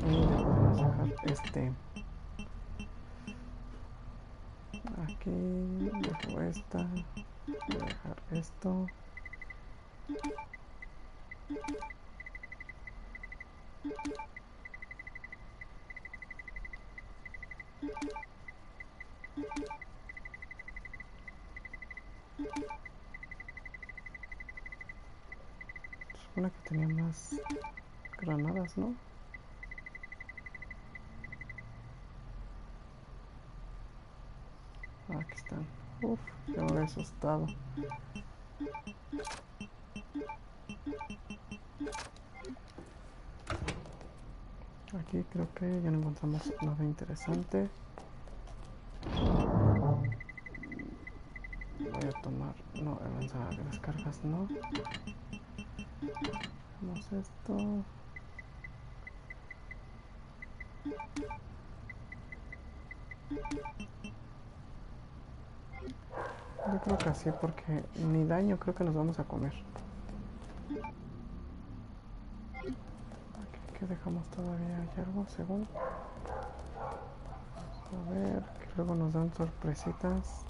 Y ya podemos dejar este. Aquí dejo esta. Voy a dejar esto. Se supone que tenía más granadas, ¿no? Aquí están. Uf, ya me había asustado. Aquí creo que ya no encontramos nada interesante. Voy a tomar... No, avanzar de las cargas, no. Hacemos esto. Yo creo que así, porque ni daño creo que nos vamos a comer. Aquí, ¿qué dejamos todavía? ¿Hay algo según? A ver, que luego nos dan sorpresitas.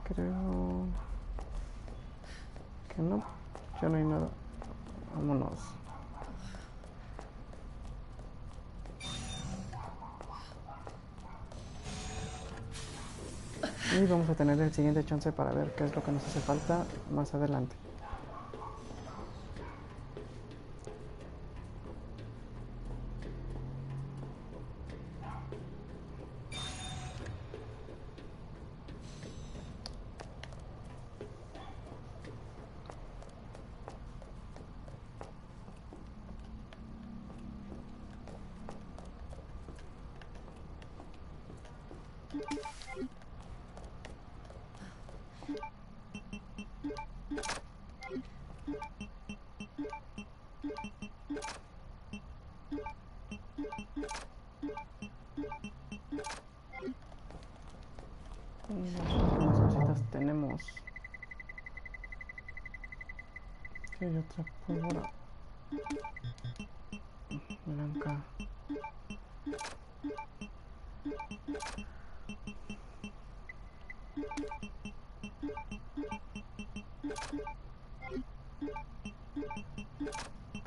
Creo que no, ya no hay nada. Vámonos. Y vamos a tener el siguiente chance para ver qué es lo que nos hace falta más adelante. ¿Qué más cositas tenemos? Aquí hay otra pólvora blanca.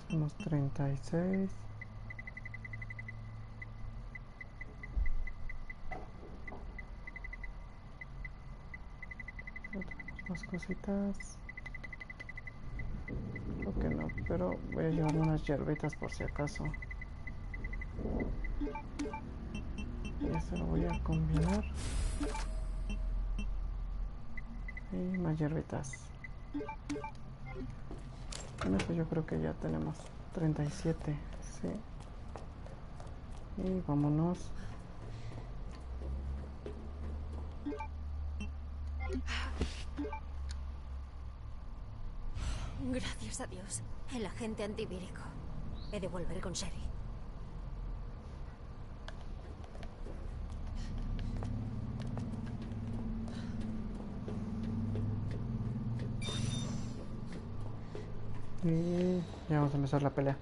Tenemos 36. Más cositas. ¿Por qué no? Pero voy a llevar unas hierbitas por si acaso. Y eso lo voy a combinar. Y más hierbitas. Con esto yo creo que ya tenemos 37. Sí. Y vámonos. Gracias a Dios. El agente antivírico. He de volver con Sherry. Y ya vamos a empezar la pelea.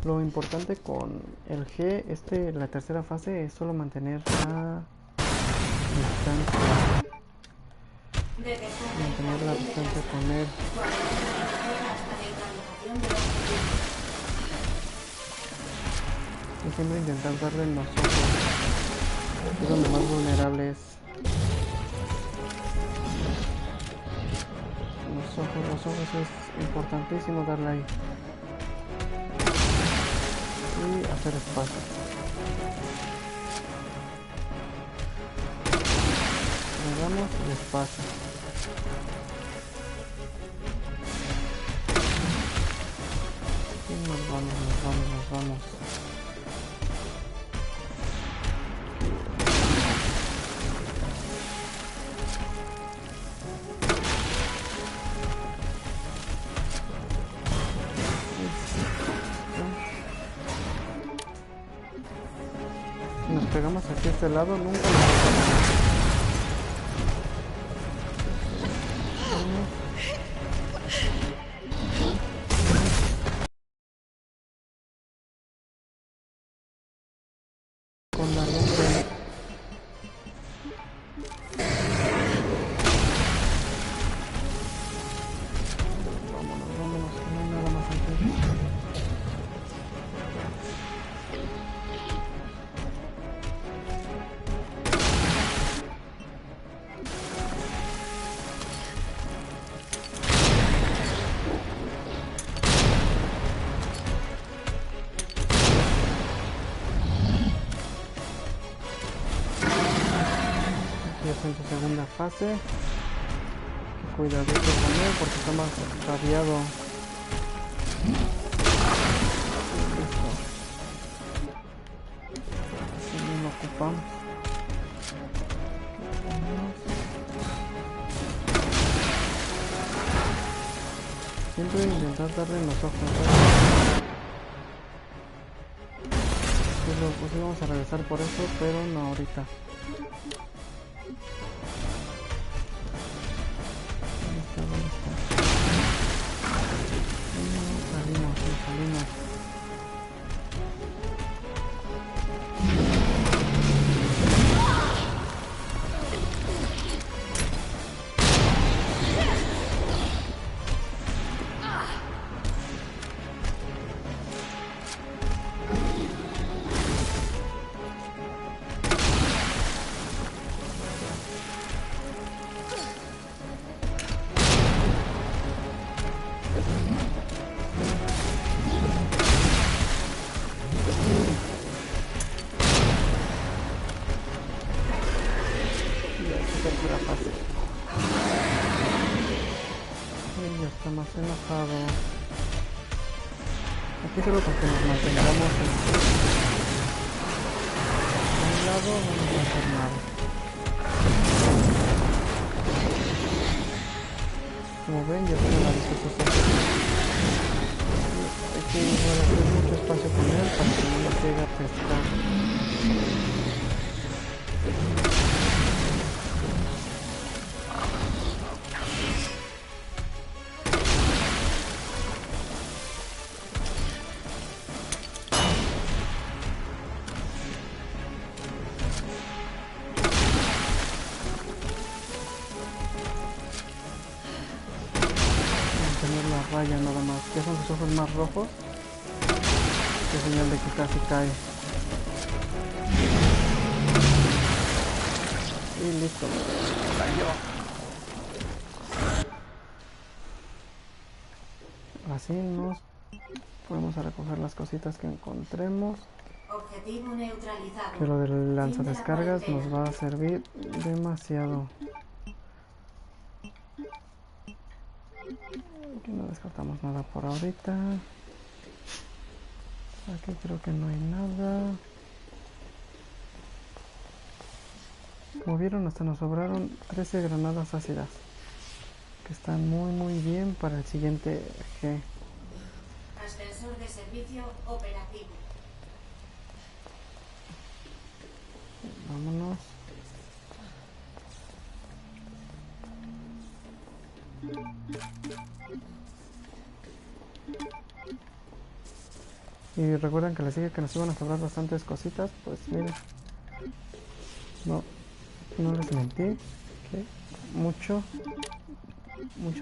Lo importante con el G, la tercera fase, es solo mantener la distancia. Mantener la distancia con él. Y siempre intentar darle en los ojos. Es donde más vulnerable es. Los ojos es importantísimo darle ahí. Y hacer espacio. Le damos el espacio. Y nos vamos. Si nos pegamos aquí a este lado, nunca nos pegamos. Con la lumbre. Vámonos, que no hay nada más aquí. En su segunda fase, cuidadito con él porque está más rabiado. Listo, así lo ocupamos. Siempre intentar darle en los ojos, pues sí vamos a regresar por eso, pero no ahorita. Salimos. Está más enojado. Aquí solo para que nos mantengamos a un lado, no nos va a hacer nada. Como ven, ya tengo la vista social. Hay que igual hacer mucho espacio con él para que no nos llegue a pescar. Raya nada más, ya son sus ojos más rojos, es señal de que casi cae. Y listo, cayó. Así nos podemos recoger las cositas que encontremos. Objetivo neutralizado. Que lo del lanzadescargas nos va a servir demasiado. Aquí no descartamos nada por ahorita. Aquí creo que no hay nada. Como vieron, hasta nos sobraron 13 granadas ácidas, que están muy bien para el siguiente G. Ascensor de servicio operativo. Vámonos. Y recuerden que les dije que nos iban a sobrar bastantes cositas. Pues miren, no les mentí, que muchas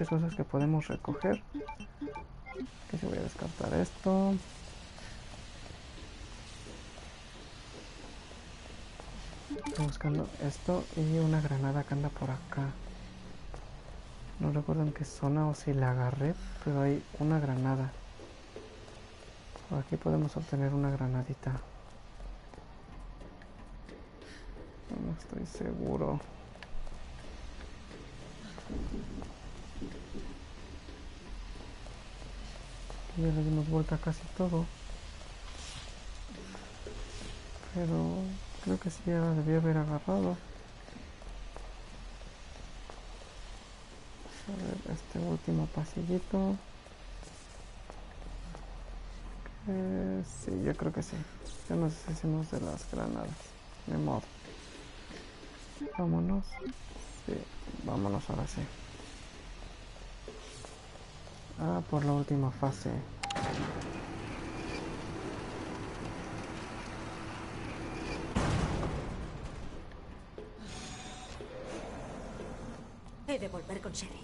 cosas que podemos recoger. Que se voy a descartar esto. Estoy buscando esto y una granada que anda por acá. No recuerdo en qué zona o si la agarré, pero hay una granada. Por aquí podemos obtener una granadita. No estoy seguro. Aquí ya le dimos vuelta a casi todo. Pero creo que sí ya la debía haber agarrado. A ver, este último pasillito. Sí, yo creo que sí. Ya nos deshicimos de las granadas. De modo. Vámonos. Sí, vámonos ahora sí. Por la última fase. He de volver con Sherry.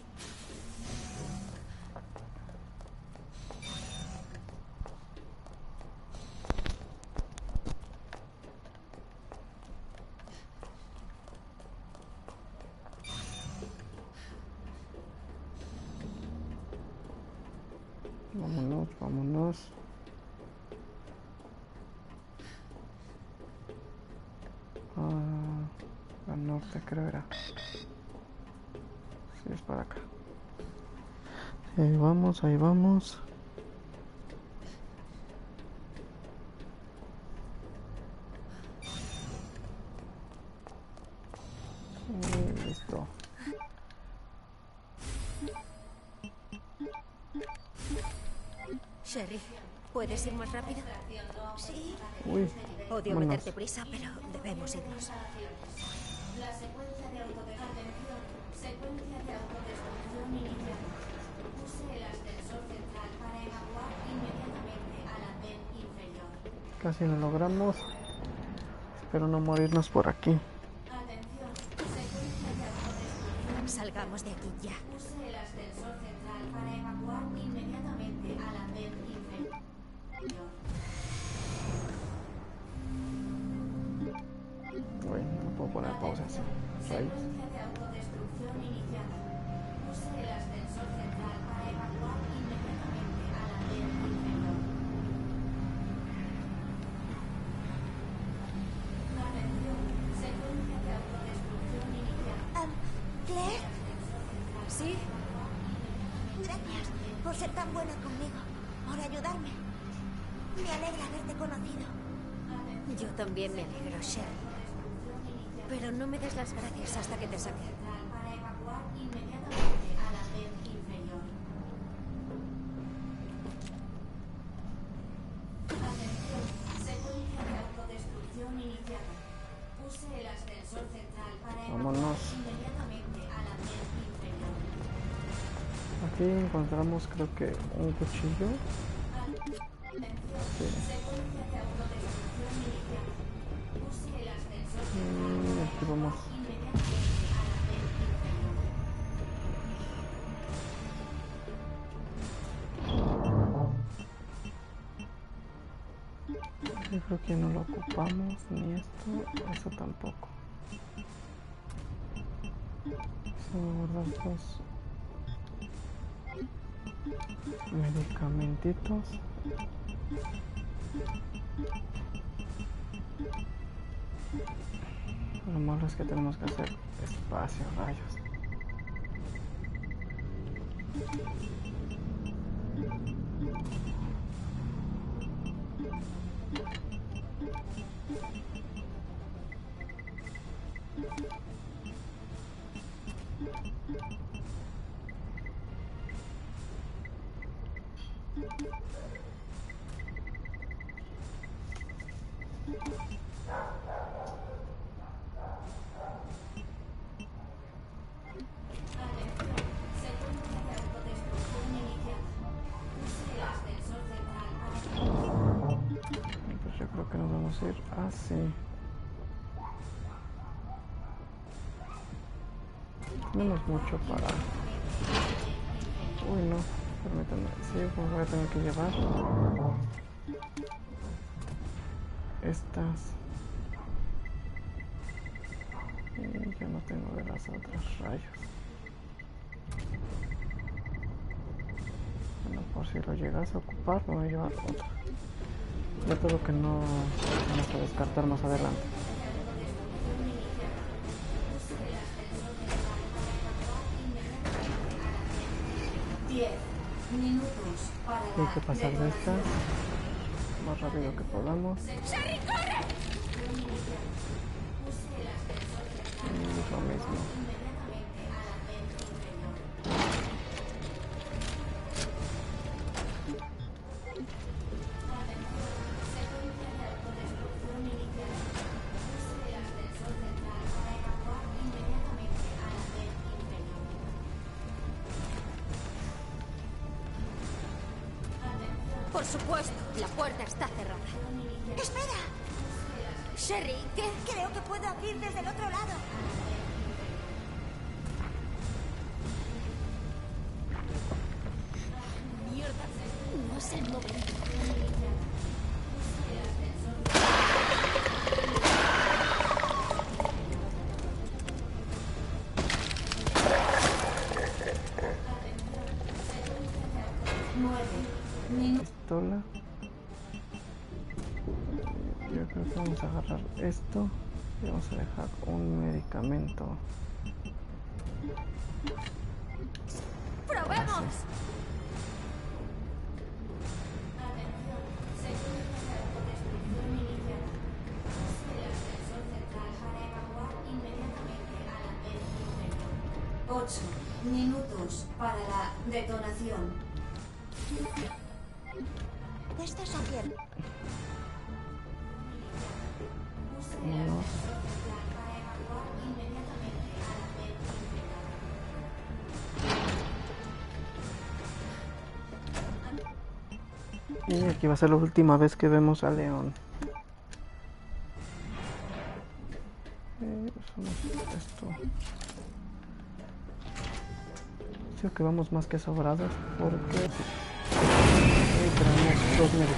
Vámonos. Al norte creo era. Sí, es para acá. Sí, ahí vamos. Y listo. Sherry, ¿puedes ir más rápido? Sí. Uy, Odio vámonos. meterte prisa, pero debemos irnos. La secuencia de autodestrucción. Secuencia de autodestrucción inicial. Use el ascensor central para evacuar inmediatamente al andén inferior. Casi lo logramos. Espero no morirnos por aquí. Atención. Secuencia de autodestrucción. Salgamos de aquí ya. Use el ascensor central para evacuar inmediatamente al andén inferior. Uy, no puedo poner pausa así. Rayos. Secuencia de autodestrucción iniciada. Use el ascensor central para evacuar inmediatamente al andén inferior. Atención. Secuencia de autodestrucción iniciada. ¿Claire? ¿Sí? Gracias por ser tan buena conmigo, por ayudarme. Me alegra haberte conocido. Yo también me alegro, Sherry. Pero no me des las gracias hasta que te saque. Para evacuar inmediatamente al andén inferior. Atención. Secuencia de autodestrucción iniciada. Use el ascensor central para evacuar Vámonos. inmediatamente al andén inferior. Aquí encontramos creo que un cuchillo. Sí. Secuencia de autodestrucción iniciada. Use el ascensor Y aquí vamos. inmediatamente al andén inferior. Yo creo que no lo ocupamos, ni eso tampoco. Solo guardar dos. Medicamentitos. Lo malo es que tenemos que hacer espacio, rayos. Pues yo creo que nos vamos a ir así. Tenemos mucho para... Uy, no, permítanme. Sí, pues voy a tener que llevar estas. Y ya no tengo de las otras, rayos. Bueno, por si lo llegas a ocupar, me voy a llevar otra. Ya todo que no vamos a descartar más adelante. Hay que pasar de estas lo más rápido que podamos. ¡Sherry, corre! Y lo mismo. Por supuesto, la puerta está cerrada. ¡Espera! Sherry, ¿qué? Creo que puedo abrir desde el otro lado. Mierda, no es el momento. Pistola. Yo creo que vamos a agarrar esto y vamos a dejar un medicamento. ¡Probemos! Ocho minutos para la detonación. Esto es abierto. Uno. Y aquí va a ser la última vez que vemos a León. Usamos esto. Creo que vamos más que sobrados porque tenemos dos medicamentos.